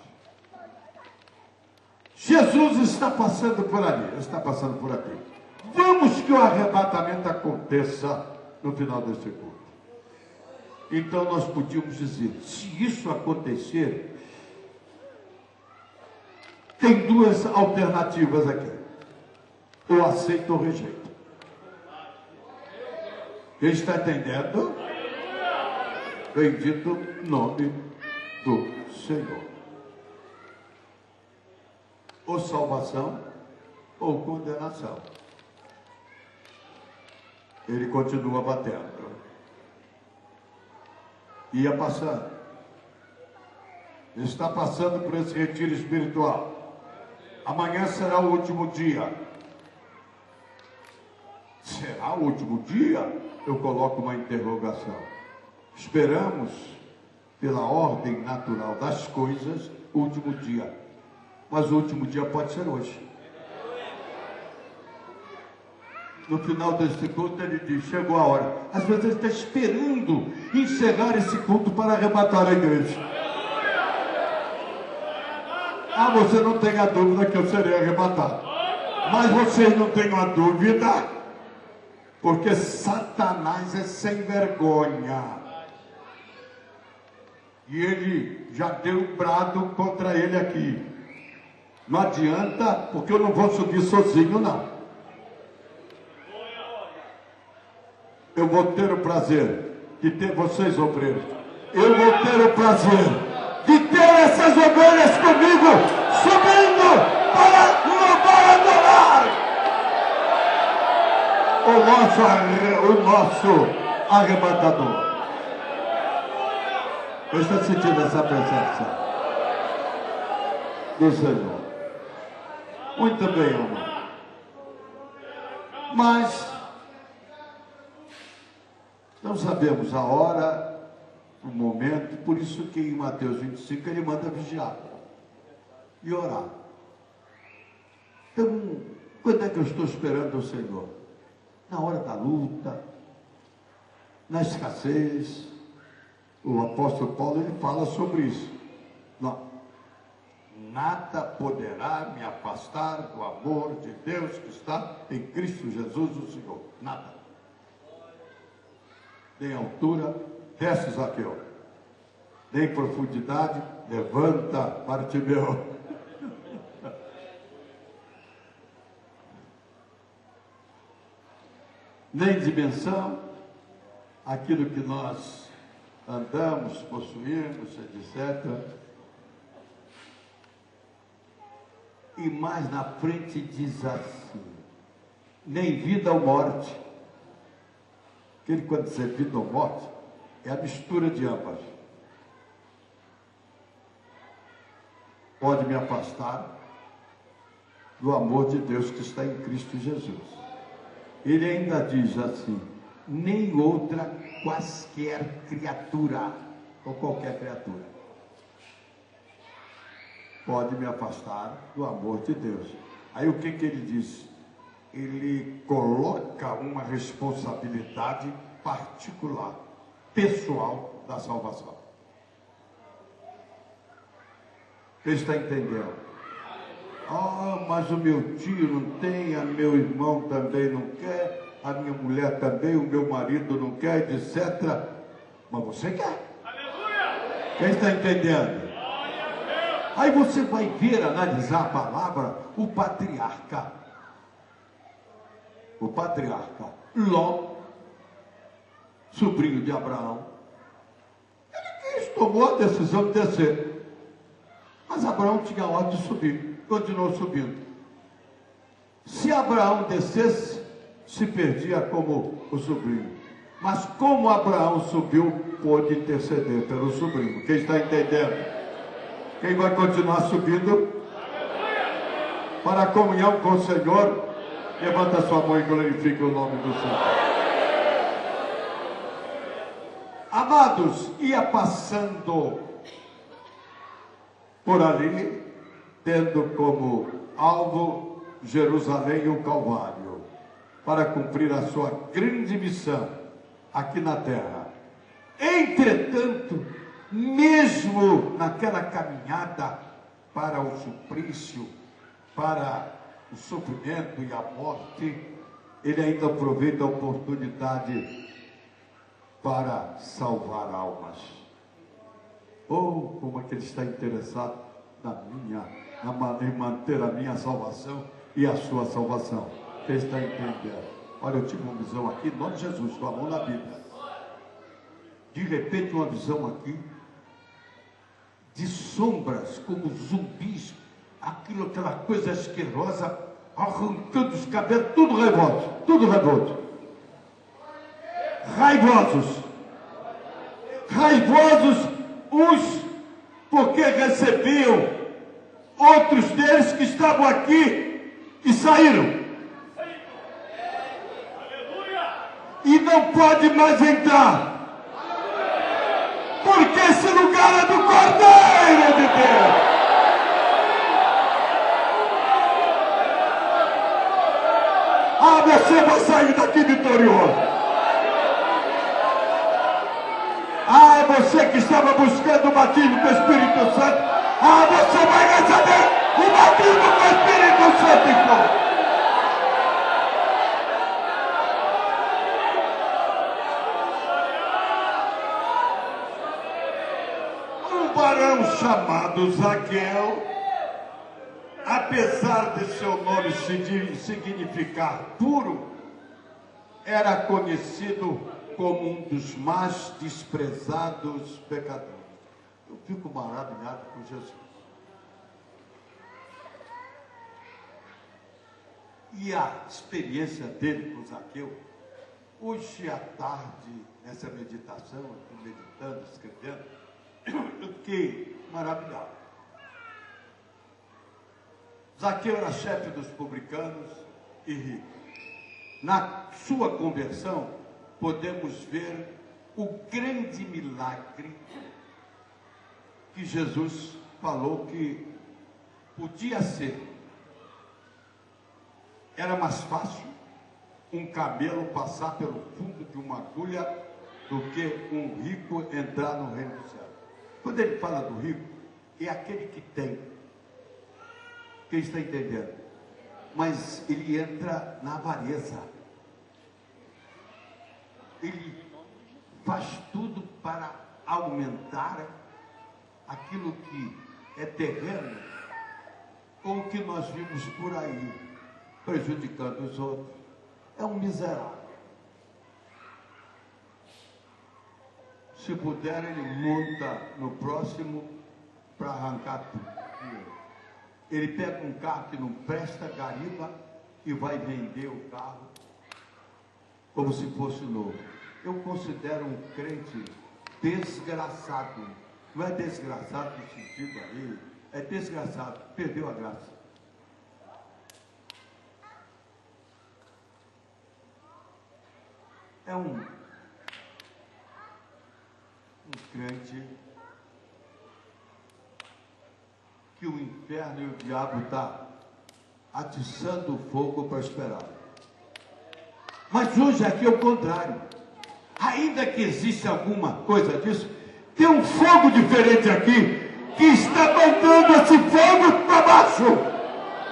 A: Jesus está passando por ali, está passando por aqui. Vamos que o arrebatamento aconteça no final deste culto. Então nós podíamos dizer, se isso acontecer, tem duas alternativas aqui. Ou aceita ou rejeita. Quem está entendendo? Bendito nome do Senhor. Ou salvação, ou condenação. Ele continua batendo. Ia passando. Está passando por esse retiro espiritual. Amanhã será o último dia. Será o último dia? Eu coloco uma interrogação. Esperamos, pela ordem natural das coisas, o último dia. Mas o último dia pode ser hoje. No final desse culto ele diz, chegou a hora. Às vezes ele está esperando encerrar esse culto para arrebatar a igreja. Ah, você não tem a dúvida que eu serei arrebatado. Mas vocês não têm a dúvida, porque Satanás é sem vergonha. E ele já deu brado contra ele aqui. Não adianta, porque eu não vou subir sozinho, não. Eu vou ter o prazer de ter vocês, obreiros. Eu vou ter o prazer de ter essas ovelhas comigo, subindo para louvar e adorar o nosso arrebatador. Eu estou sentindo essa presença do Senhor. Muito bem, irmão. Mas não sabemos a hora, o momento, por isso que em Mateus 25 ele manda vigiar e orar. Então, quando é que eu estou esperando o Senhor? Na hora da luta, na escassez. O apóstolo Paulo ele fala sobre isso. Não. Nada poderá me afastar do amor de Deus que está em Cristo Jesus o Senhor. Nada. Nem altura, desce Zaqueu. Nem profundidade, levanta Bartimeu. Nem dimensão, aquilo que nós andamos, possuímos, etc. E mais na frente diz assim, nem vida ou morte. Aquele quando dizer vida ou morte, é a mistura de ambas. Pode me afastar do amor de Deus que está em Cristo Jesus. Ele ainda diz assim, nem outra quaisquer criatura, ou qualquer criatura, pode me afastar do amor de Deus. Aí o que ele diz? Ele coloca uma responsabilidade particular, pessoal da salvação. Você está entendendo? Ah, mas o meu tio não tem, a meu irmão também não quer, a minha mulher também, o meu marido não quer, etc. Mas você quer. Aleluia! Quem está entendendo? Aí você vai ver, analisar a palavra, o patriarca. O patriarca Ló, sobrinho de Abraão, ele tomou a decisão de descer. Mas Abraão tinha ordem de subir, continuou subindo. Se Abraão descesse, se perdia como o sobrinho. Mas como Abraão subiu, pôde interceder pelo sobrinho. Quem está entendendo? Quem vai continuar subindo para a comunhão com o Senhor, levanta sua mão e glorifique o nome do Senhor. Amados, ia passando por ali, tendo como alvo Jerusalém e o Calvário, para cumprir a sua grande missão aqui na terra. Entretanto, mesmo naquela caminhada para o suplício, para o sofrimento e a morte, ele ainda aproveita a oportunidade para salvar almas. Oh, como é que ele está interessado em manter a minha salvação e a sua salvação. Você está entendendo? Olha, eu tive uma visão aqui, em nome de Jesus, com a mão na Bíblia. de repente uma visão aqui, de sombras como zumbis, aquela coisa asquerosa, arrancando os cabelos, tudo revolto. Raivosos uns porque recebiam outros deles que estavam aqui e saíram. E não pode mais entrar. Porque esse lugar é do Cordeiro de Deus. Ah, você vai sair daqui vitorioso. Ah, você que estava buscando o batismo com o Espírito Santo. Ah, você vai receber o batismo com o Espírito Santo então. Um varão chamado Zaqueu, apesar de seu nome significar puro, era conhecido como um dos mais desprezados pecadores. Eu fico maravilhado com Jesus. E a experiência dele com Zaqueu, hoje à tarde, nessa meditação, eu estou meditando, escrevendo, eu fiquei maravilhado. Zaqueu era chefe dos publicanos e rico. Na sua conversão, podemos ver o grande milagre que Jesus falou que podia ser. Era mais fácil um camelo passar pelo fundo de uma agulha do que um rico entrar no reino do céu. Quando ele fala do rico, é aquele que tem. Quem está entendendo? Mas ele entra na avareza. Ele faz tudo para aumentar aquilo que é terreno, com o que nós vimos por aí, prejudicando os outros. É um miserável. Se puder, ele monta no próximo para arrancar tudo. Ele pega um carro que não presta, gariba, e vai vender o carro como se fosse novo. Eu considero um crente desgraçado. Não é desgraçado no sentido aí, é desgraçado, perdeu a graça. É um crente que o inferno e o diabo estão atiçando o fogo para esperar. Mas hoje aqui é o contrário. Ainda que exista alguma coisa disso, tem um fogo diferente aqui, que está mandando esse fogo para baixo.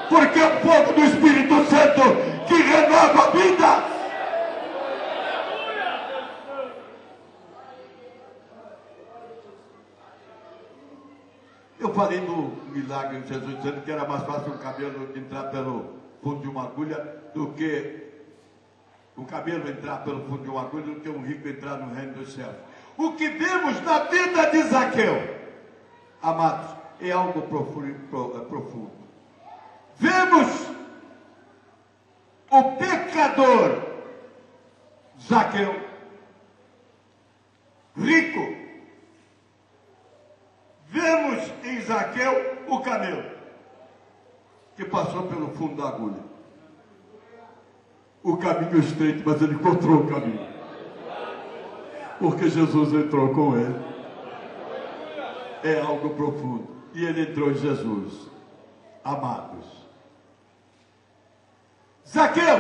A: Porque é o fogo do Espírito Santo que renova a vida. Eu falei do milagre de Jesus dizendo que era mais fácil um camelo entrar pelo fundo de uma agulha do que um camelo entrar pelo fundo de uma agulha do que um rico entrar no reino dos céus. O que vemos na vida de Zaqueu, amados, é algo profundo. Vemos o pecador Zaqueu, rico. Vemos em Zaqueu o camelo, que passou pelo fundo da agulha. O caminho é estreito, mas ele encontrou o caminho. Porque Jesus entrou com ele. É algo profundo. E ele entrou em Jesus. Amados. Zaqueu.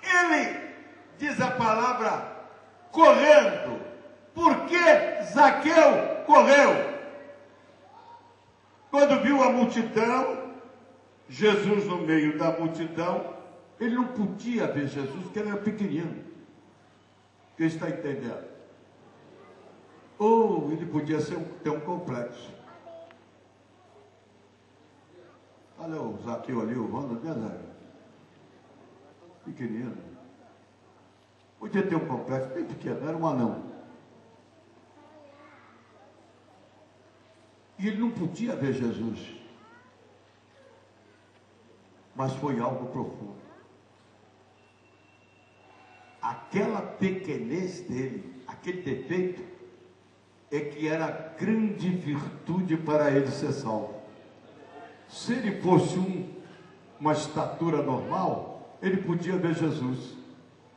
A: Ele, diz a palavra, correndo. Por que Zaqueu correu? Quando viu a multidão, Jesus no meio da multidão, ele não podia ver Jesus, porque ele era pequenino. Quem está entendendo? Ou ele podia ter um complexo. Olha o Zaqueu ali, o Ronald, né, Zé? Pequenino. Podia ter um complexo bem pequeno, era um anão. E ele não podia ver Jesus. Mas foi algo profundo. Aquela pequenez dele, aquele defeito, é que era grande virtude para ele ser salvo. Se ele fosse uma estatura normal, ele podia ver Jesus.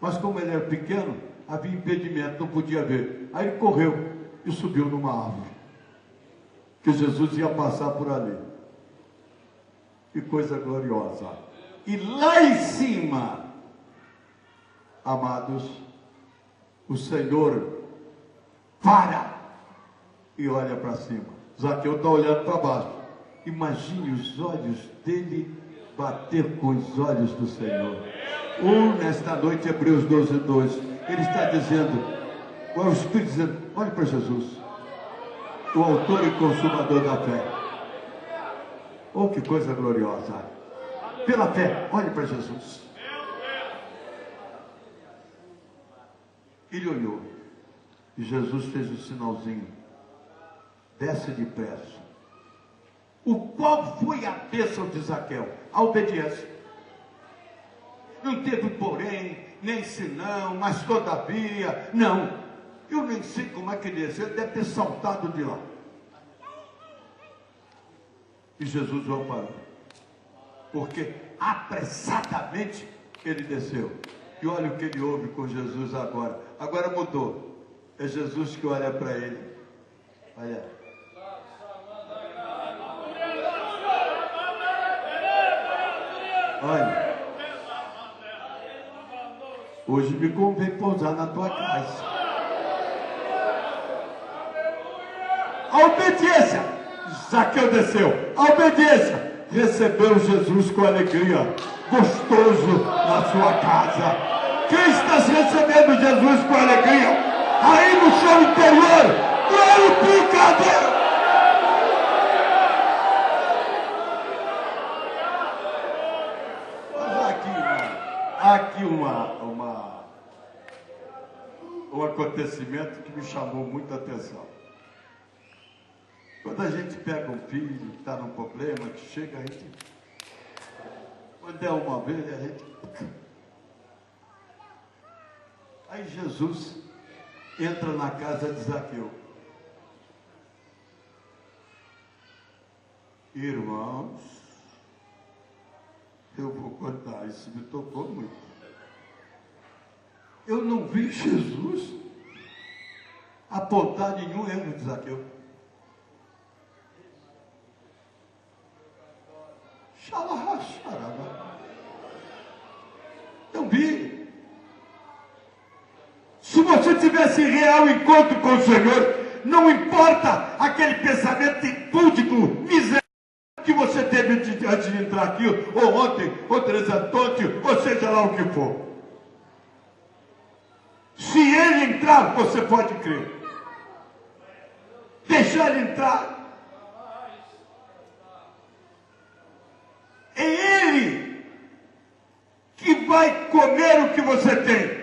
A: Mas como ele era pequeno, havia impedimento, não podia ver. Aí ele correu e subiu numa árvore, que Jesus ia passar por ali. Que coisa gloriosa. E lá em cima, amados, o Senhor para e olha para cima. Zaqueu está olhando para baixo. Imagine os olhos dele bater com os olhos do Senhor. Nesta noite, Hebreus 12, 2, ele está dizendo, o Espírito dizendo, olhe para Jesus, o autor e consumador da fé. Oh, que coisa gloriosa. Pela fé, olhe para Jesus. Ele olhou e Jesus fez um sinalzinho, desce depressa. O qual foi a bênção de Zaqueu? A obediência. Não teve porém, nem senão, mas todavia, não. Eu nem sei como é que ele desceu, ele deve ter saltado de lá. E Jesus o parou, porque apressadamente ele desceu. E olha o que ele ouve com Jesus agora. Agora mudou. É Jesus que olha para ele. Olha. Olha. Hoje me convém pousar na tua casa. A obediência. Zaqueu desceu. A obediência. Recebeu Jesus com alegria. Gostoso na sua casa. Quem está recebendo Jesus com alegria? Aí no seu interior. Glorificadeiro. Mas aqui um acontecimento que me chamou muita atenção. Quando a gente pega um filho que está num problema, que chega, a gente, quando é uma vez, a gente... Aí Jesus entra na casa de Zaqueu. Irmãos, eu vou contar, isso me tocou muito. Eu não vi Jesus apontar nenhum erro de Zaqueu. Não vi. Se você tivesse real encontro com o Senhor, não importa aquele pensamento impúdico, miserável que você teve antes de entrar aqui, ou ontem, ou 3 anos, ou seja lá o que for. Se ele entrar, você pode crer. Deixar ele entrar. É ele que vai comer o que você tem,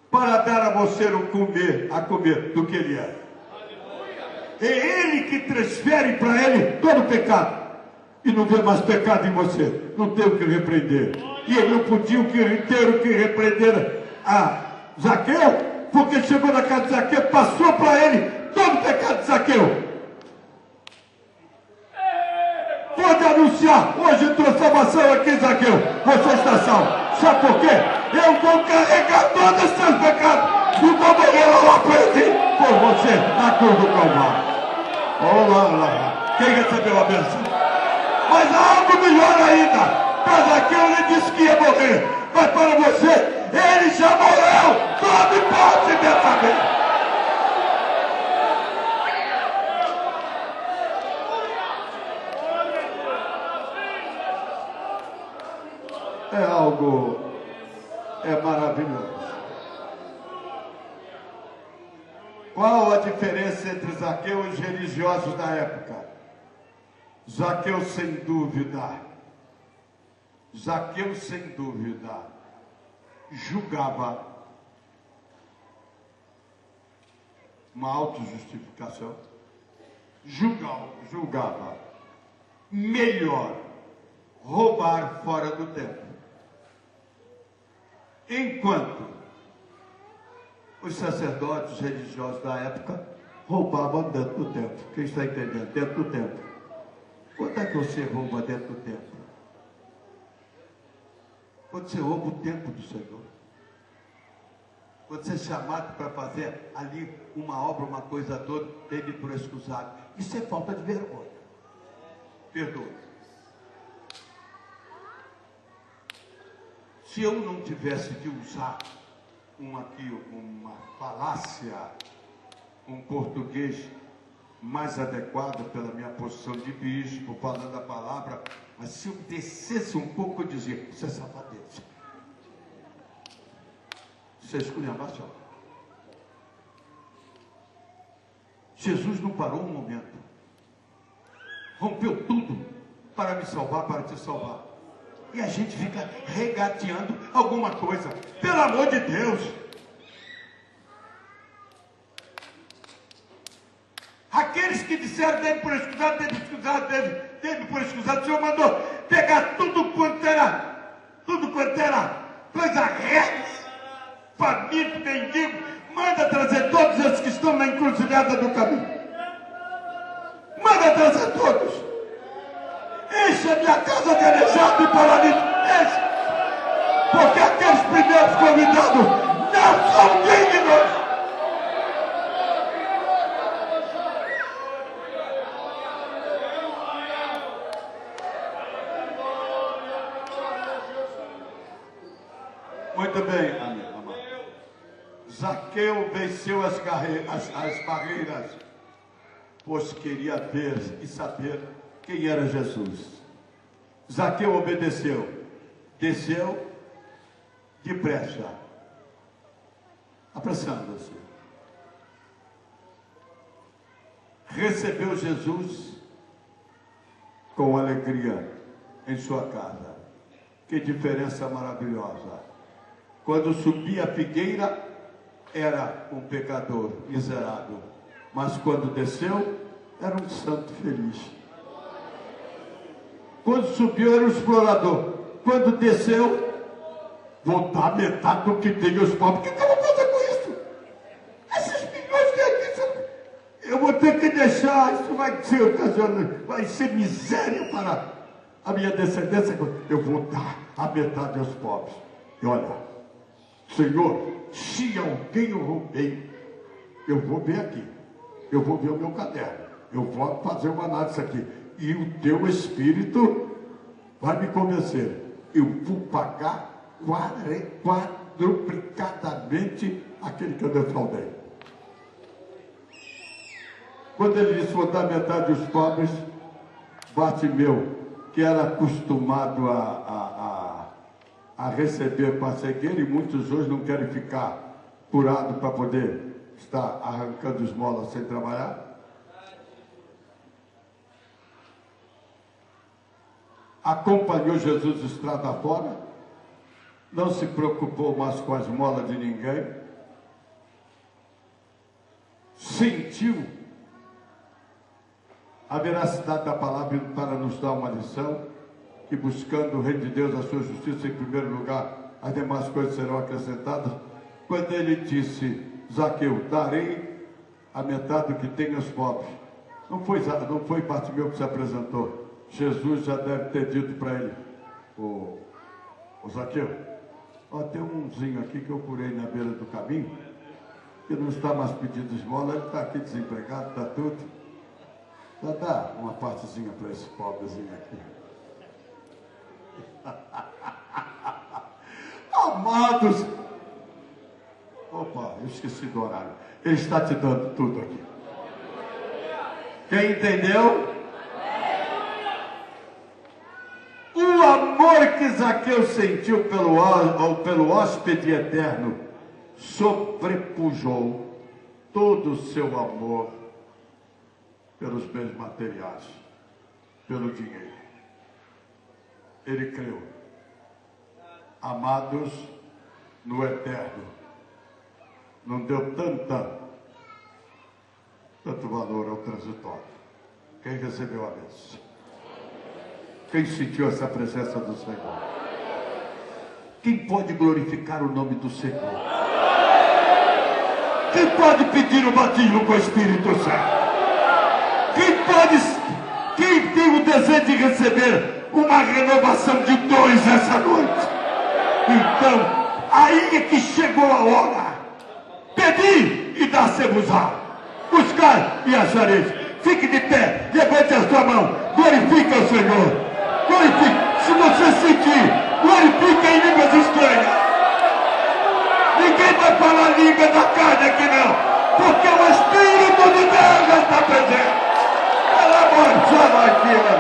A: para dar a você a comer do que ele é. É ele que transfere para ele todo o pecado. E não vê mais pecado em você. Não tem o que repreender. E ele não podia ter o que repreender a Zaqueu, porque chegou na casa de Zaqueu, passou para ele todo o pecado de Zaqueu. Pode anunciar, hoje entrou salvação aqui, Zaqueu. Você está salvo. Sabe por quê? Eu vou carregar todos os seus pecados e vou morrer lá para ti por você na cruz do Calvário. Olá. Quem recebeu a bênção? Mas há algo melhor ainda. Para Zaqueu ele disse que ia morrer, mas para você ele já morreu. Tome posse dessa vez. É algo, maravilhoso. Qual a diferença entre Zaqueu e os religiosos da época? Zaqueu sem dúvida, julgava uma autojustificação, julgava melhor roubar fora do templo, enquanto os sacerdotes religiosos da época roubavam dentro do templo. Quem está entendendo? Dentro do templo. Quando é que você rouba dentro do templo? Quando você rouba o templo do Senhor. Quando você é chamado para fazer ali uma obra, uma coisa toda, teve por excusado. Isso é falta de vergonha. Perdoa. Se eu não tivesse que usar uma falácia, um português mais adequado pela minha posição de bispo, falando a palavra, mas se eu descesse um pouco, eu dizia, isso é safadeza. Isso é esculhambação. Jesus não parou um momento. Rompeu tudo para me salvar, para te salvar. E a gente fica regateando alguma coisa. Pelo amor de Deus. Aqueles que disseram, teve por excusado, teve por excusado, o Senhor mandou pegar tudo quanto era coisa reta, faminto, mendigo, manda trazer todos esses que estão na encruzilhada do caminho. Manda trazer todos. Enche a minha casa de aleijado e paralítico. Enche. Porque aqueles primeiros convidados não são dignos. Muito bem, amado. Zaqueu venceu as barreiras, pois queria ver e saber quem era Jesus. Zaqueu obedeceu, desceu depressa, apressando-se. Recebeu Jesus com alegria em sua casa. Que diferença maravilhosa! Quando subia a figueira, era um pecador miserável, mas quando desceu, era um santo feliz. Quando subiu, era um explorador. Quando desceu, vou dar metade do que tem aos pobres. O que eu vou fazer com isso? Esses milhões que aqui, eu vou ter que deixar. Isso vai ser miséria para a minha descendência. Eu vou dar a metade aos pobres. E olha, Senhor, se alguém eu roubei, eu vou ver aqui. Eu vou ver o meu caderno. Eu vou fazer uma análise aqui. E o teu Espírito vai me convencer. Eu vou pagar quadruplicadamente aquele que eu defraudei. Quando ele disse, vou dar metade dos pobres, Bartimeu, que era acostumado a receber com a cegueira, e muitos hoje não querem ficar curado para poder estar arrancando esmolas sem trabalhar. Acompanhou Jesus estrada fora, não se preocupou mais com a esmola de ninguém, sentiu a veracidade da palavra para nos dar uma lição, que buscando o reino de Deus, a sua justiça em primeiro lugar, as demais coisas serão acrescentadas. Quando ele disse, Zaqueu, darei a metade do que tem aos pobres, não foi Bartimeu que se apresentou. Jesus já deve ter dito para ele, o Zaqueu, ó, tem umzinho aqui que eu curei na beira do caminho, que não está mais pedindo esmola, ele está aqui desempregado, está tudo. Dá uma partezinha para esse pobrezinho aqui. Amados, opa, eu esqueci do horário. Ele está te dando tudo aqui. Quem entendeu? O amor que Zaqueu sentiu pelo hóspede eterno sobrepujou todo o seu amor pelos bens materiais, pelo dinheiro. Ele creu. Amados no eterno, não deu tanta tanto valor ao transitório. Quem recebeu a bênção? Quem sentiu essa presença do Senhor? Quem pode glorificar o nome do Senhor? Quem pode pedir o batismo com o Espírito Santo? Quem tem o desejo de receber uma renovação de dons essa noite? Então, aí é que chegou a hora. Pedi e dá-se-vos-á. Buscar e achareis. Fique de pé, levante a sua mão, glorifique ao Senhor. Glorifique. Se você sentir, glorifique em línguas estranhas. Ninguém vai falar língua da carne aqui não, porque o Espírito de Deus já está presente. Ela vai aqui, ela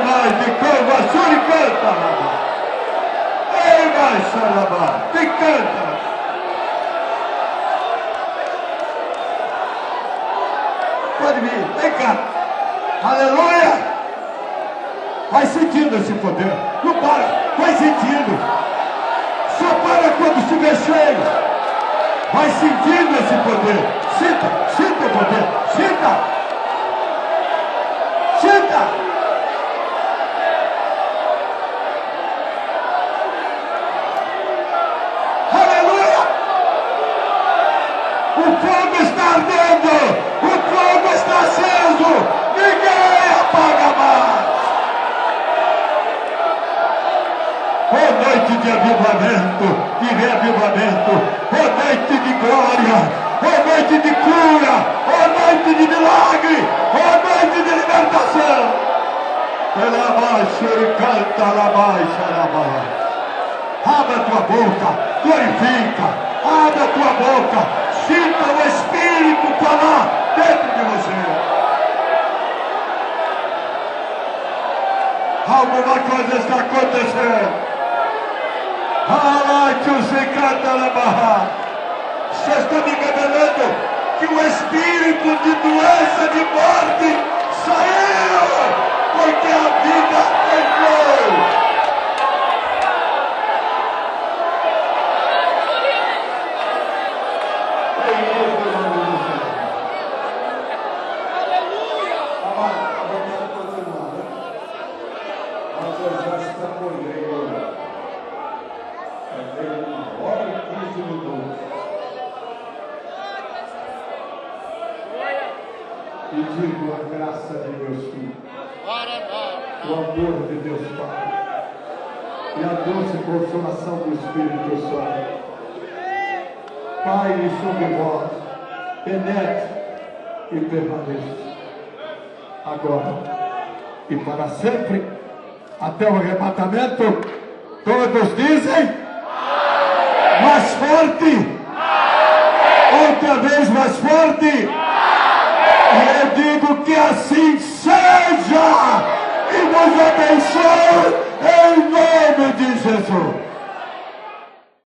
A: vai de cama, suricanta. Ei, vai, xarabá, te canta. Pode vir, vem cá. Aleluia. Vai sentindo esse poder. Não para, vai sentindo. Só para quando estiver cheio. Vai sentindo esse poder. Sinta o poder. Sinta. Aleluia. O fogo está ardendo. O fogo está aceso. Ninguém apaga mais. Noite de avivamento e reavivamento, noite de glória, noite de cura, noite de milagre, noite de libertação. Abra a tua boca, glorifica, abra a tua boca, sinta o Espírito falar dentro de você. Alguma coisa está acontecendo. Você está me revelando que o espírito de doença, de morte, saiu, porque a vida entrou. E digo a graça de Deus Filho, o amor de Deus Pai e a doce consolação do Espírito Santo Pai sobre vós, penetre e permaneça agora e para sempre até o arrebatamento. Todos dizem mais forte, outra vez mais forte. E eu digo que assim seja, e nos abençoe em nome de Jesus.